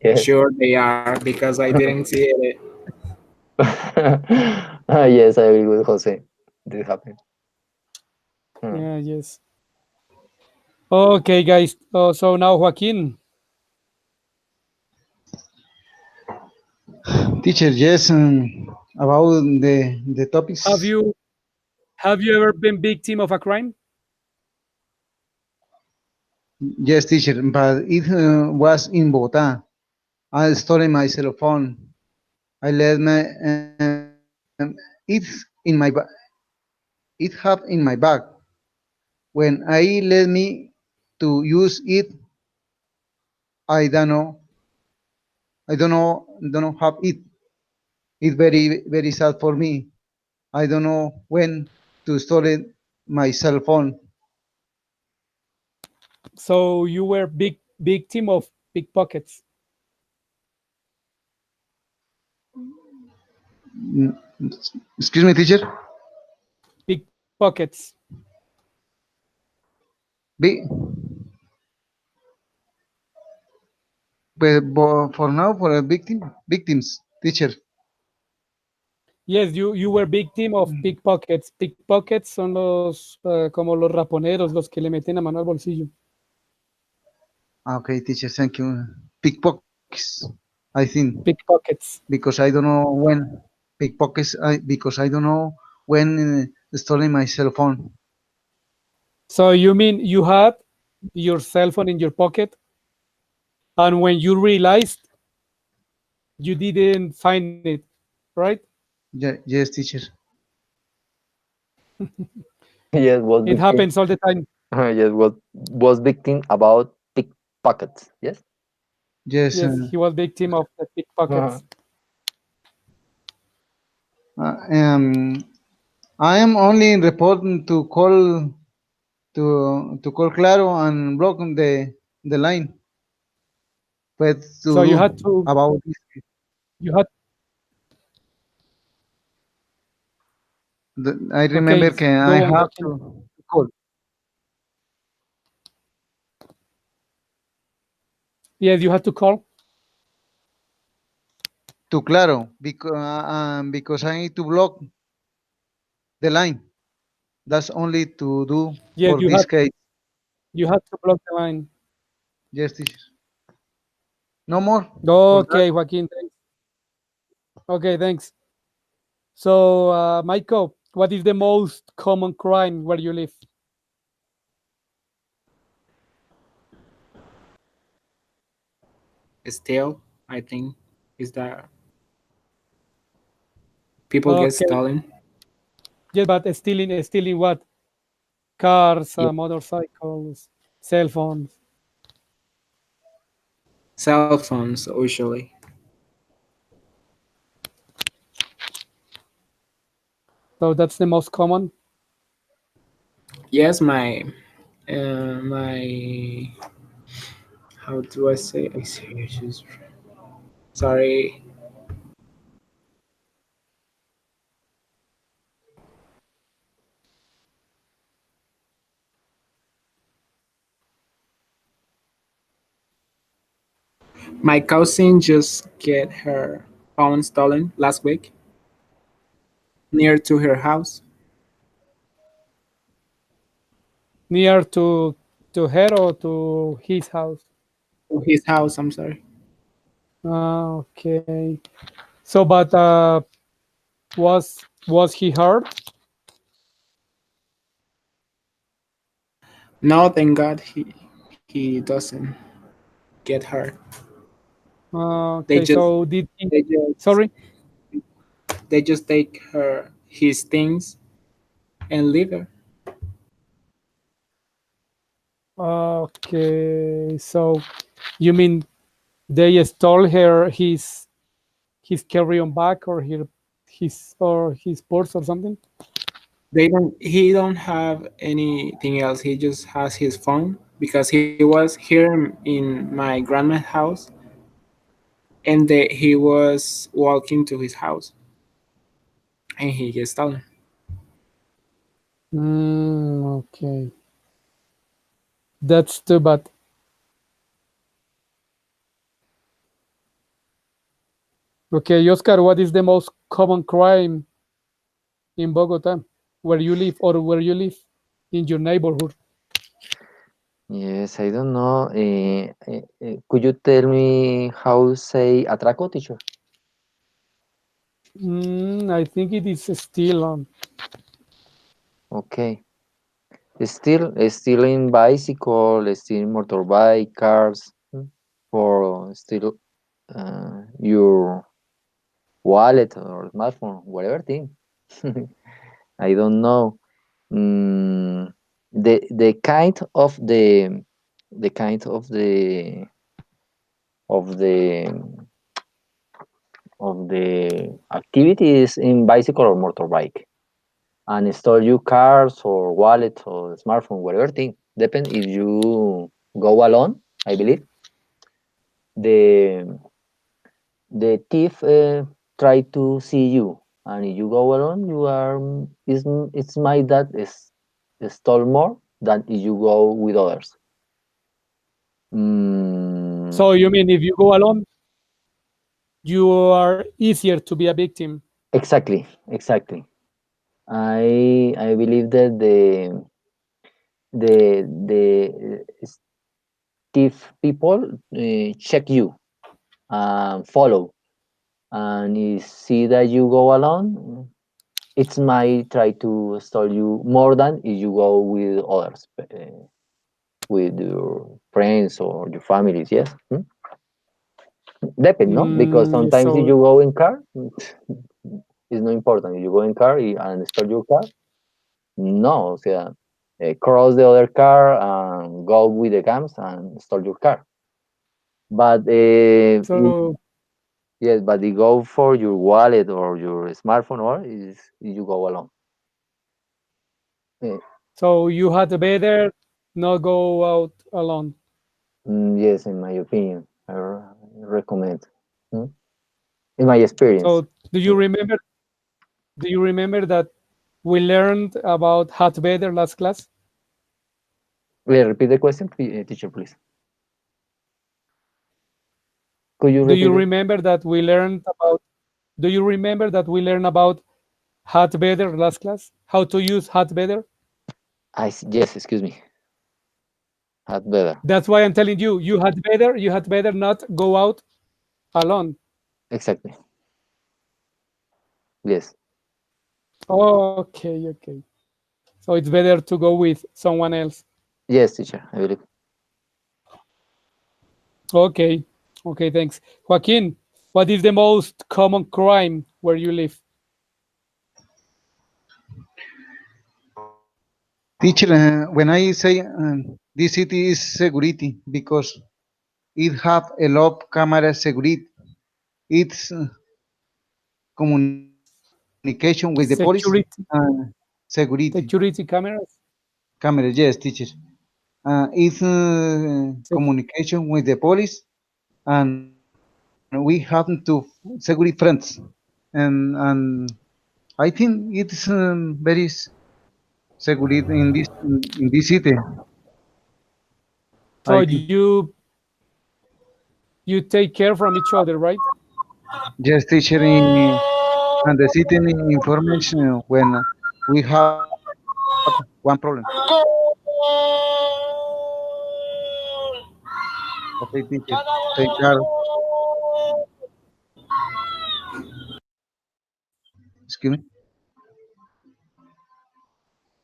Yes. Sure, they are because I didn't see it. Yes, I agree with Jose. This happened. Hmm. Yeah, yes. Okay, guys. So now, Joaquin, Teacher, yes, about the have topics. you have you ever been victim of a crime? Yes, teacher, but it was in Bogota. I stole my cell phone. I let my it in my it have in my bag. When I let me to use it, I don't know have it. It's very sad for me. I don't know when to store it, my cell phone. So you were big victim of pickpockets. Mm, Excuse me, teacher. Pickpockets. Be, for now, for a victims, teacher. Yes, you were victim of pickpockets. Pickpockets son los como los raponeros, los que le meten la mano al bolsillo. Okay, teacher, thank you. Pickpockets, I think, Pickpockets. because I don't know when pickpockets. Because I don't know when stolen my cell phone. So you mean you had your cell phone in your pocket, and when you realized you didn't find it, right? Yes, teacher. Yes, was It victim. happens all the time. Yes, was victim about pickpockets. Yes. Yes. Yes, he was victim of the Uh-huh. pickpockets. Uh, um, I am only reporting to call Claro and block the line. But to So you had do to about this, you had I okay. remember can I Go on, have Joaquin. to call Yes, you had to call. to Claro because I need to block the line. That's only to do Yes, for this case. you had to block the line. Yes, teacher. No more for that. Okay, Joaquin. Thanks. Okay, thanks. So, Michael, what is the most common crime where you live? Still, I think is that people get Okay, stolen. yes, but stealing what? Cars, Yep. motorcycles, cell phones. Cell phones usually. So that's the most common. Yes, my how do I say? I say just sorry. My cousin just get her phone stolen last week near to her house. Near To her or to his house? To his house. I'm sorry. Okay. So, but was he hurt? No, thank God he doesn't get hurt. They Okay. just So did he? they just Sorry. they just take her his things and leave her. Okay. So you mean they stole her his carry-on bag or his purse or something? They don't. He don't have anything else. He just has his phone because he was here in my grandma's house, and he was walking to his house, and he gets stolen. Okay. That's too bad. Okay, Oscar, what is the most common crime in Bogota, where you live or where you live in your neighborhood? Yes, I don't know. Could you tell me how say atraco, teacher? I think it is still on. Okay. Stealing bicycle, stealing motorbike, cars, for steal your wallet or smartphone, whatever thing. I don't know. The kind of of the the activities in bicycle or motorbike, and store your cars or wallet or smartphone, whatever thing. Depend if you go alone, I believe. The thief try to see you, and if you go alone, you are it's my that is stole more than if you go with others. Mm, So you mean if you go alone, you are easier to be a victim? exactly. I believe that the thief people check you and follow, and you see that you go alone, it's might try to stall you more than if you go with others, with your friends or your families. Yes. Depend, no? Because Yes, sometimes if so you go in car, it's not important. If you go in car and start your car, no, o sea, cross the other car and go with the cams and start your car. But so yes, but you go for your wallet or your smartphone, or is you go alone. Eh, so you had better not go out alone. yes, in my opinion, recommend. Mm, in my experience. So do you remember that we learned about had better last class? Repeat the question, teacher, please. Could you Do you repeat it? remember that we learned about do you remember that we learned about had better last class? How to use had better? Yes, excuse me. Had better. That's why I'm telling you, you had better not go out alone. Exactly. Yes. Okay, okay. So it's better to go with someone else. Yes, teacher. I believe. Okay, okay, thanks. Joaquin, what is the most common crime where you live? Teacher, when I say this city is security because it have a lot of camera security. It's communication with the police Security, security security cameras. camera. Yes, teacher. It's Sec- communication with the police, and we have to security friends, and I think it's very security in this city. so I think you take care from each other, right? just teacher in and the city information when we have one problem. Okay, teacher. Take care. Excuse me.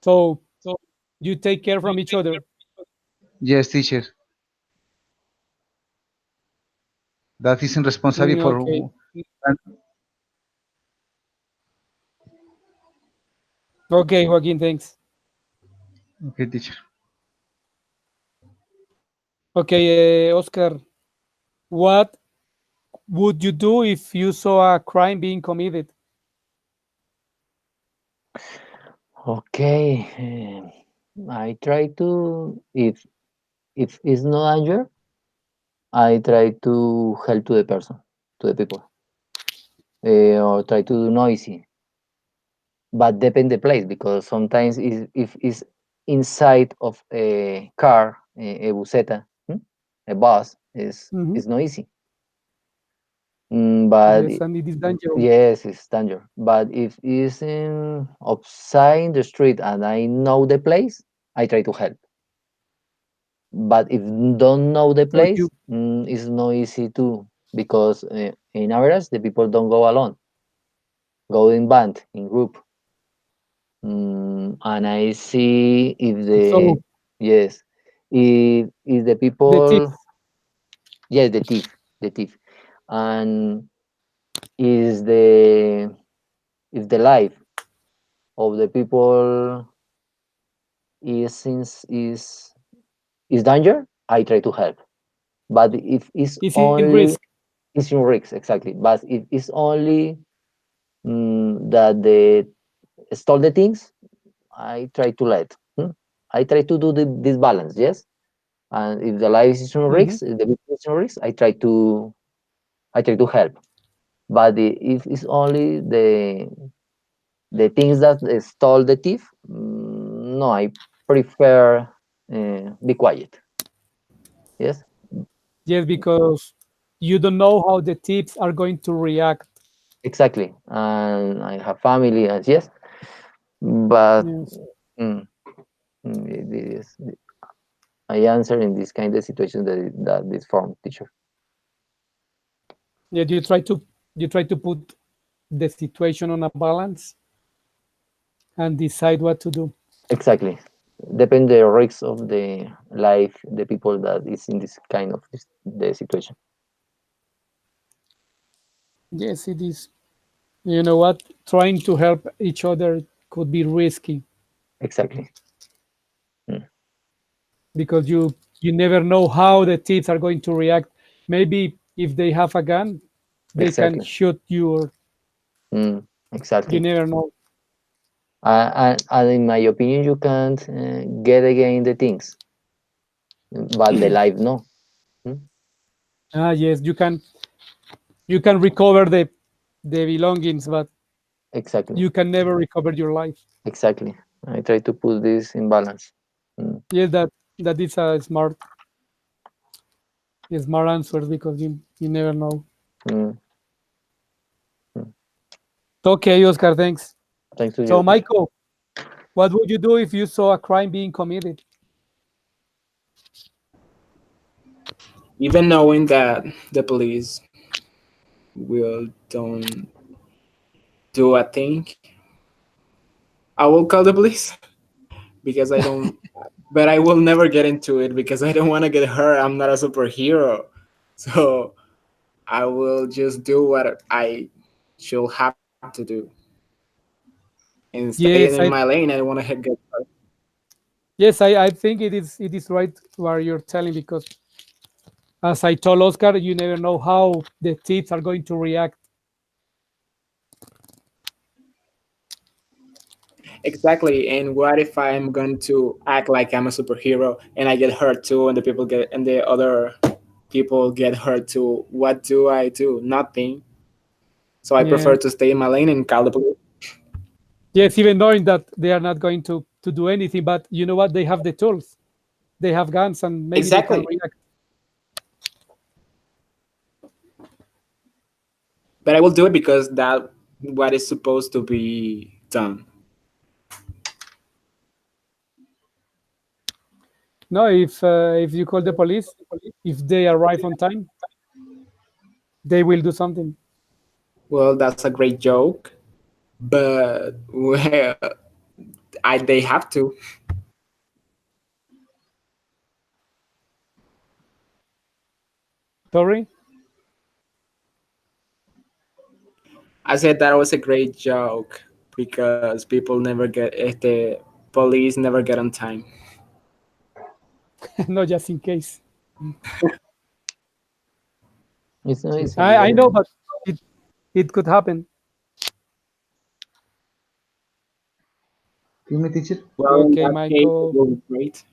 So you take care from each other. Yes, teacher. That isn't responsible Okay. for. And Okay, Joaquin, thanks. okay, teacher. Okay, Oscar, what would you do if you saw a crime being committed? Okay. I try to, if it's no danger, I try to help to the person, to the people, or try to do noisy. But depend the place, because sometimes if it's inside of a car, a buseta, a bus, Mhm. is noisy. But Yes, and it is dangerous. yes, it's danger. But if it's in outside the street and I know the place, I try to help. But if don't know the So you, place, it's not easy too, because in average the people don't go alone, go in band, in group. And I see if the, so yes, if the the people, tips. yes, the thief, and is the, if the life of the people is danger, I try to help. But if it's Is in only, risk. it's in risks, exactly. But if it's only that they stole the things, I try to let. I try to do this balance, yes. And if the life is in Mhm. risks, if the business is in risks, I try to help. But if it's only the things that stole the thief, no, I prefer be quiet. Yes, Yes, because you don't know how the tips are going to react. exactly. And I have family, and yes, but Yes. mm, it is, I answer in this kind of situation that this form teacher. Yeah, you try to put the situation on a balance and decide what to do. Exactly. Depend the risks of the life, the people that is in this kind of the situation. Yes, it is. You know what? Trying to help each other could be risky Exactly. Mm, because you never know how the thieves are going to react. Maybe if they have a gun, they can exactly. shoot you, or you Exactly. never know. And in my opinion, you can't get again the things, but the life no. Mm, Ah, yes, you can recover the belongings, but exactly. you can never recover your life. Exactly. I try to put this in balance. Mm, Yes, that is a smart answer because you never know. mm, mm. Okay, Oscar, thanks. Thanks to So, you, teacher. Michael, what would you do if you saw a crime being committed? Even knowing that the police will don't do a thing, I will call the police because I don't. But I will never get into it because I don't want to get hurt. I'm not a superhero, so I will just do what I should have to do and stay in Yes, my lane. I don't want to get hurt. I think it is right what you're telling because as I told Oscar, you never know how the thieves are going to react. Exactly. And what if I'm going to act like I'm a superhero and I get hurt too, and the other people get hurt too? What do I do? Nothing. So I Yeah. prefer to stay in my lane and call the police. Yes, even knowing that they are not going to do anything, but you know what? They have the tools. They have guns, and maybe they can Exactly. react. But I will do it because that what is supposed to be done. No, if you call the police, if they arrive on time, they will do something. Well, that's a great joke, but well, they have to. Sorry. I said that was a great joke because people never get the police never get on time. No, just in case. It's not easy. I know, but it it could happen. Give me, teacher. Well, in Okay, that case, it Michael. will be great.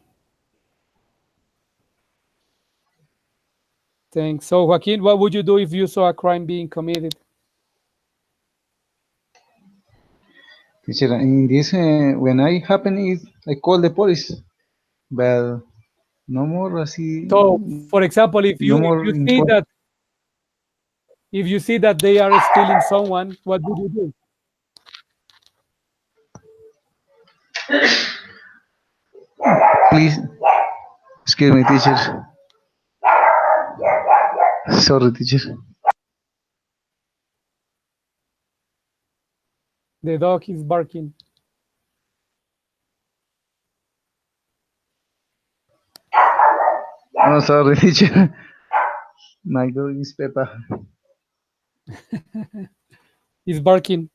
Thanks. So, Joaquin, what would you do if you saw a crime being committed? Teacher, in this, when I happen is I call the police, but no more así, So, for example, no if more you see inform. that they are stealing someone, what would you do? Please, excuse me, teacher. Sorry, teacher. The dog is barking. Oh, sorry, teacher. My dog is Peppa. He's barking.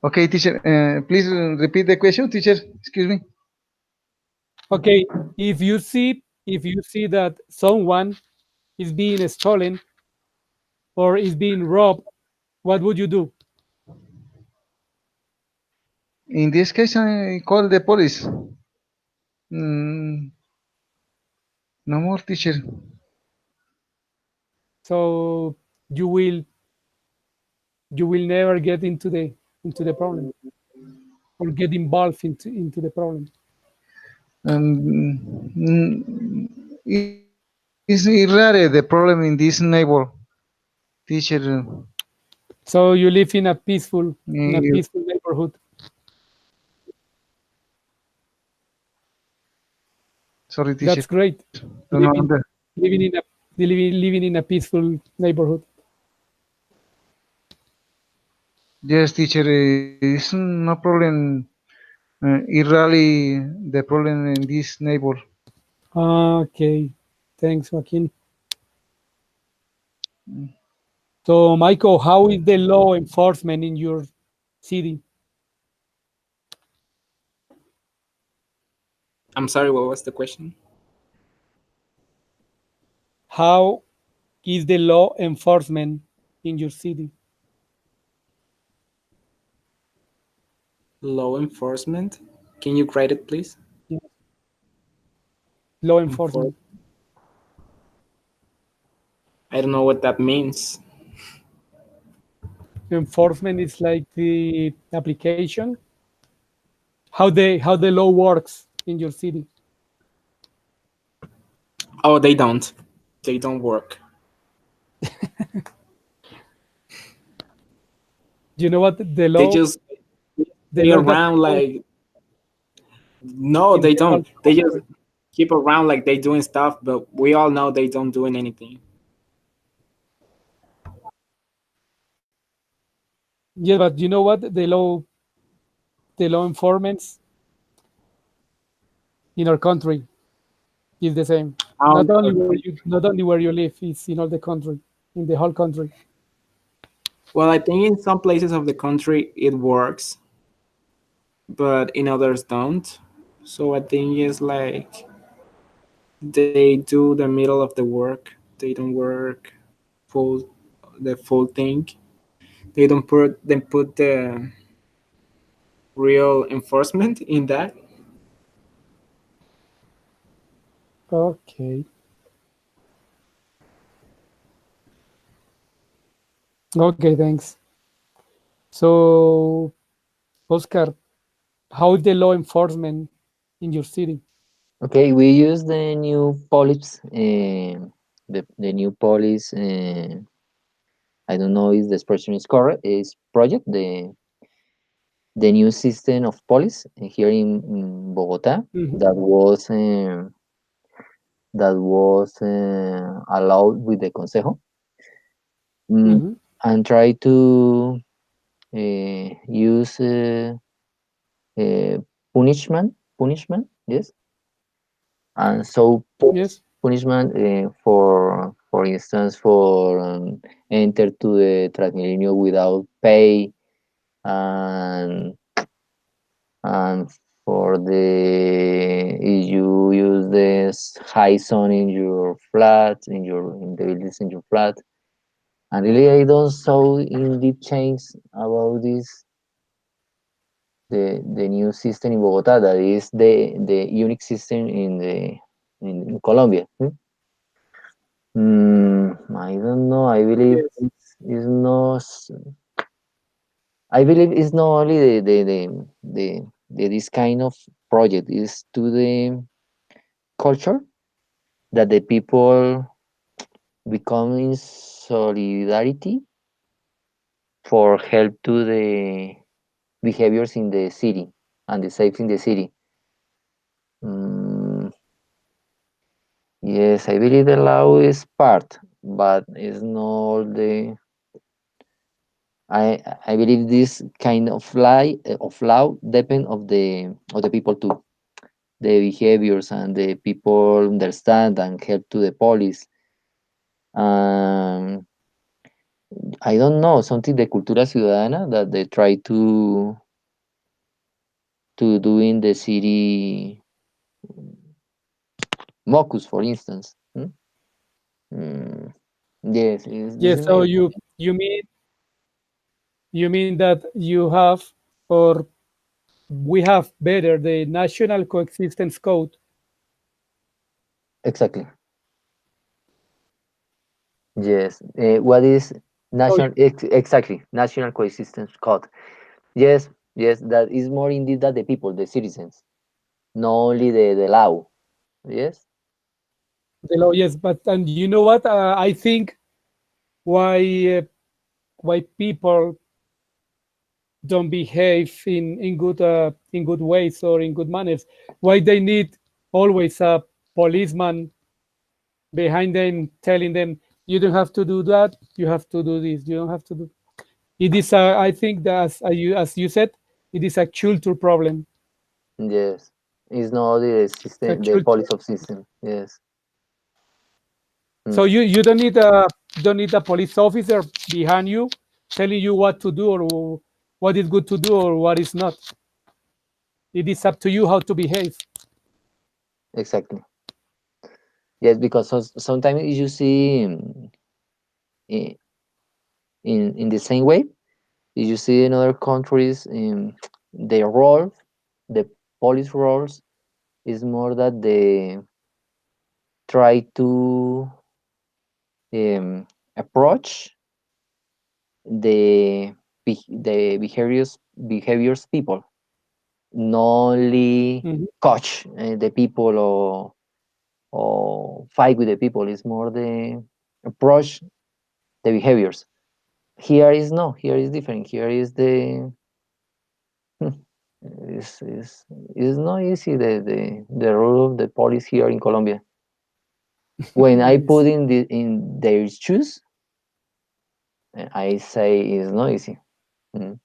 Okay, teacher. Please repeat the question, teacher. Excuse me. Okay, if you see that someone is being stolen or is being robbed, what would you do? In this case, I call the police. Mm, no more, teacher. So you will never get into the problem or get involved into the problem. It's rare the problem in this neighbor, teacher. So you live in a eh, peaceful neighborhood. Sorry, teacher. That's great. Don't know. Living living in a living in a peaceful neighborhood. Yes, teacher. It's no problem. It's really the problem in this neighbor. Okay. Thanks, Joaquin. So, Michael, how is the law enforcement in your city? I'm sorry, what was the question? How is the law enforcement in your city? Law enforcement. Can you write it, please? Yeah. Law Enfor- enforcement. I don't know what that means. Enforcement is like the application. How the law works in your city. Oh, they don't. They don't work. You know what They just the stay law doesn't around work like no, in they the whole don't. They just country. keep around like they doing stuff, but we all know they don't doing anything. Yeah, but you know what? The law enforcement in our country is the same. Okay. Not only where you live, it's in all the country, in the whole country. Well, I think in some places of the country it works, but in others don't. So I think it's like they do the middle of the work. They don't work full the full thing. They don't put the real enforcement in that. Okay. Okay, thanks. So, Oscar, how is the law enforcement in your city? Okay, we use the new police. The new police. I don't know if the expression is correct. Is project the new system of police here in Bogota Mhm. that was allowed with the Consejo, mm, Mhm. and try to use uh, punishment, yes, and so Yes. punishment for instance, for enter to the Transmilenio without pay, and and for the if you use this high sun in your flat, in the buildings in your flat. And really I don't saw in deep change about this, the new system in Bogota, that is the unique system in Colombia. I don't know. I believe Yes. it's not. I believe it's not only this kind of project. Is to the culture that the people become in solidarity for help to the behaviors in the city and the safety in the city. Mm, yes, I believe the law is part, but it's not the. I believe this kind of law depend of the people too, the behaviors, and the people understand and help to the police. Um, I don't know, something the cultura ciudadana that they try to do in the city. Mocus, for instance. Mm, yes, is Yes. in my So opinion. you mean that you have, or we have better the national coexistence code. Exactly. Yes. What is So exactly national coexistence code? Yes, yes. That is more indeed that the people, the citizens, not only the law. Yes. the law, yes, but and you know what? I think why uh, why people don't behave in good ways or in good manners. Why they need always a policeman behind them telling them you don't have to do that, you have to do this, you don't have to do. It is a, I think that as you said, it is a culture problem. Yes. It's not only the It's a system, the culture. police of system. Yes. So Mm. you don't need a police officer behind you telling you what to do or what is good to do or what is not. It is up to you how to behave. Exactly. Yes, because sometimes you see i- in the same way, you see in other countries, their role, the police roles, is more that they try to um, approach the the behaviors people, not only Mhm. coach the people, or fight with the people. It's more the approach the behaviors. Here is no. Here is different. Here is the is not easy the rule of the police here in Colombia. When I put Yes. in their shoes, I say it's not easy. Mm,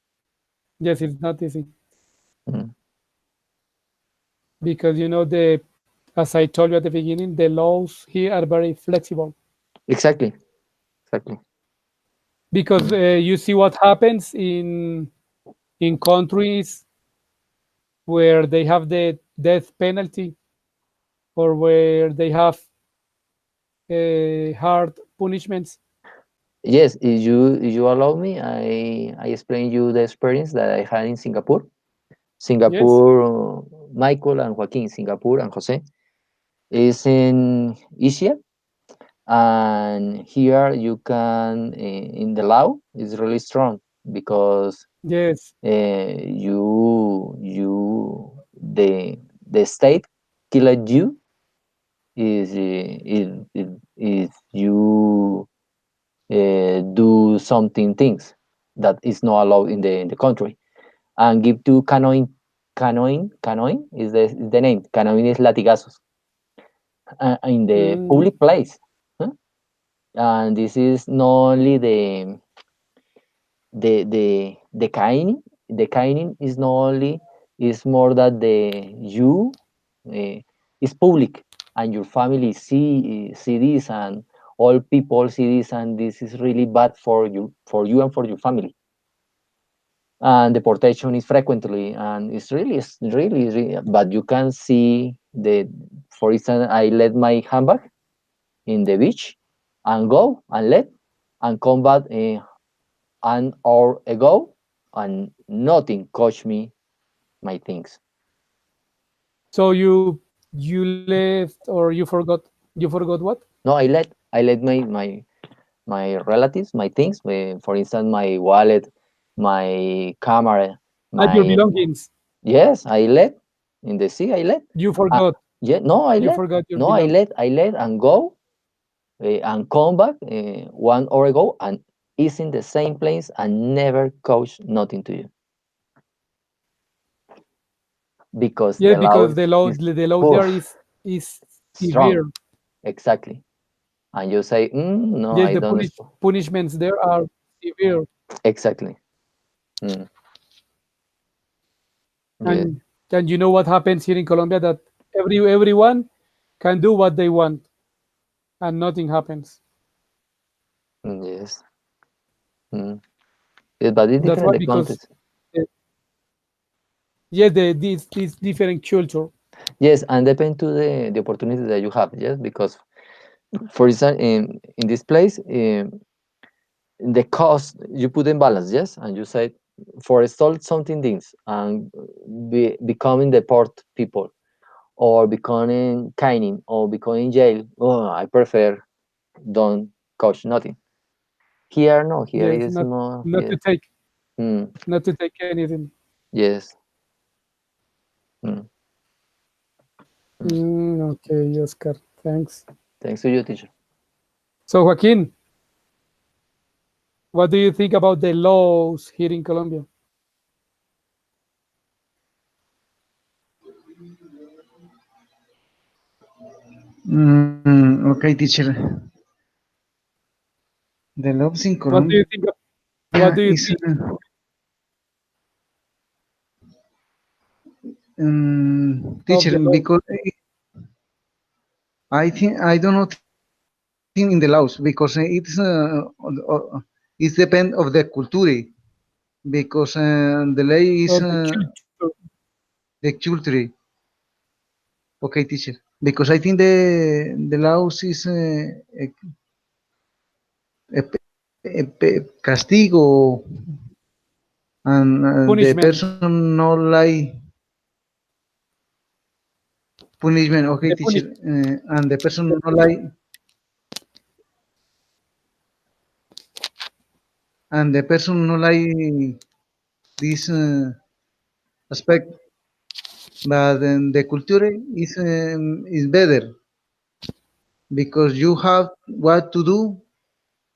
Yes, it's not easy mm. because the as I told you at the beginning, the laws here are very flexible Exactly, exactly. because Mm. you see what happens in countries where they have the death penalty or where they have hard punishments. Yes, if you allow me, I explain you the experience that I had in Singapore. Yes, Singapore, Michael and Joaquin, Singapore and Jose is in Asia, and here you can in the law is really strong because yes, the state killed you is you do something things that is not allowed in the country. and give to canoeing is the name. Canoeing is latigazos in the Mm, public place. Huh? And this is not only the caning. The caning is not only is more that the you is public and your family see this and all people see this and this is really bad for you and for your family. And deportation is frequently and it's really, but you can see the, for instance, I let my handbag in the beach and go and let and come back an hour ago and nothing cost me my things. so you left or you forgot what? No, I let my relatives, my things, for instance, my wallet, my camera, At your my, belongings. yes, I let in the sea. I let. You Uh, forgot. yeah, no, I You let. forgot your No, I belongings. let. I let and go and come back 1 hour ago and is in the same place and never cost nothing to you because Yes, the law because is the law there oof, is strong. severe. Exactly. And you say, no, Yes, I the don't. punishments there are severe. Exactly. Mm, yeah. And you know what happens here in Colombia, that everyone can do what they want and nothing happens. Yes. Mm. Yes, but it's That's different why, the because context. uh, yeah, this different culture. Yes, and depend to the opportunity that you have. Yes, because for instance, in this place, the cost you put in balance. Yes, and you say for install something things and becoming the port people or becoming caning or becoming jail. Oh, I prefer don't cost nothing. Here, no. Here Yes, is more. not to Yes. take Mm, not to take anything. yes. Mm, mm. Okay, Oscar. Thanks. Thanks to you, teacher. So Joaquin, what do you think about the laws here in Colombia? Okay, teacher. The laws in What do you Colombia think? What do you is, think? Of teacher, the laws? because I think I don't know think in the laws because it's depend of the culture because the lay is Of the culture? the culture. Okay, teacher. Because I think the laws is castigo and the Punishment. person not like punishment. Okay, The teacher. punishment. And the person The not like punishment. and the person not like this aspect, but the culture is better because you have what to do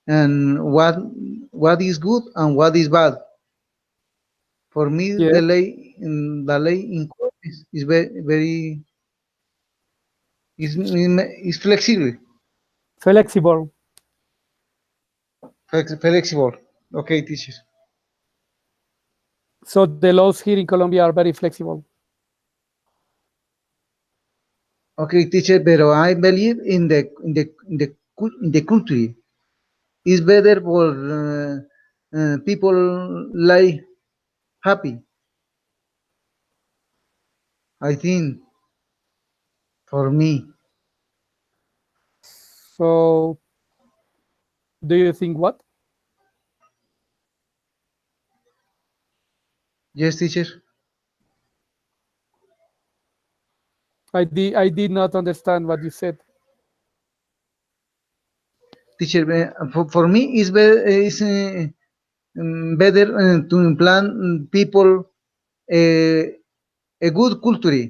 and what is good and what is bad. For me, Yes. the lay in court is very is flexible. Flexible. Flexible. Okay, teacher. So the laws here in Colombia are very flexible. Okay, teacher. But I believe in the country is better for people like happy. I think for me, So do you think what? yes, teacher. I did not understand what you said. Teacher, for me is better to implant people uh, a good culture,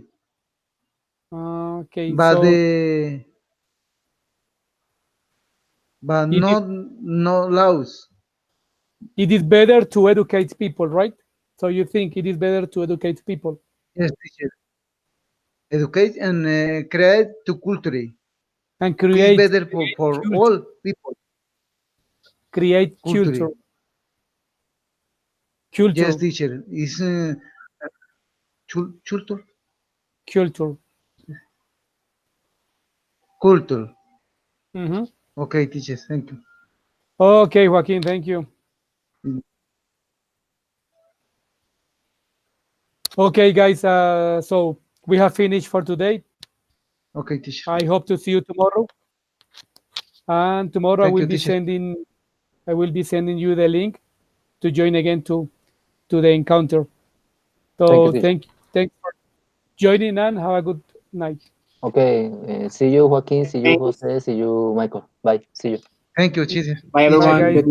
Okay, but so but it is not no laws. it is better to educate people, right? So you think it is better to educate people Yes, teacher. Educate and create to culture. and It's create better for culture, all people. create Culture. culture, Yes, culture, teacher. Is culture. culture. Culture. Mhm. Okay, teacher. Thank you. Okay, Joaquin, thank you. Mm. Okay, guys, so we have finished for today. Okay, teacher. I hope to see you tomorrow. And tomorrow Thank you, teacher. I will be sending you the link to join again to the encounter. Thank you, So teacher. thanks for joining and have a good night. Okay, see you, Joaquin. See you, Thanks. Jose. See you, Michael. Bye. See you. Thank you, teacher. Bye, Bye, Teacher. everyone. guys.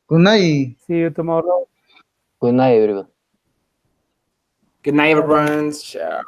Good night. See you tomorrow. Good night, everyone. Good night, Bye bye. everyone. Ciao.